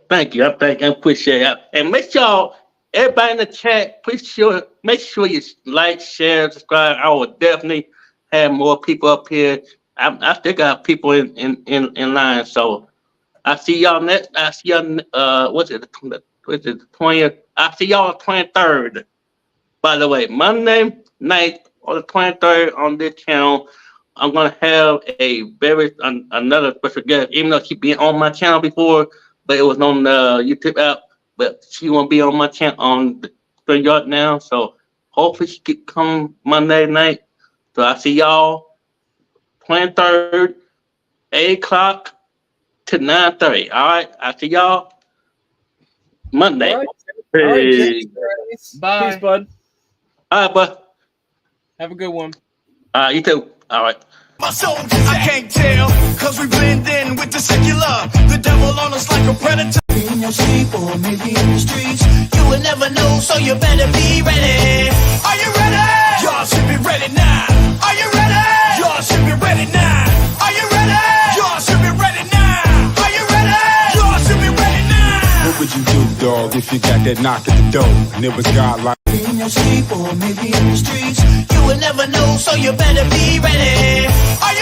Thank you. I appreciate it. And make sure everybody in the chat, make sure you like, share, subscribe. I will definitely have more people up here. I still got people in line. So I see y'all next. I see y'all. What's it? The 20th? I see y'all on the 23rd. By the way, Monday night or the 23rd on this channel, I'm gonna have another special guest. Even though she's been on my channel before, but it was on the YouTube app. But she won't be on my channel on the StreamYard now. So hopefully she can come Monday night. So I see y'all 23rd, 8 o'clock to 9:30. All right, I see y'all Monday. All right. Hey. Bye. Peace, bud. All right, bud. Have a good one. You too. All right. My soul, I can't tell, cause we blend in with the secular. The devil on us like a predator. In your sleep or maybe in the streets, you will never know, so you better be ready. Are you ready? Y'all should be ready now. Are you ready? Y'all should be ready now. Are you ready? Y'all should be ready now. Are you ready? Y'all should be ready now. What would you do, dog, if you got that knock at the door and it was God like In your sleep or maybe in the streets, you will never know, so you better be ready. Are you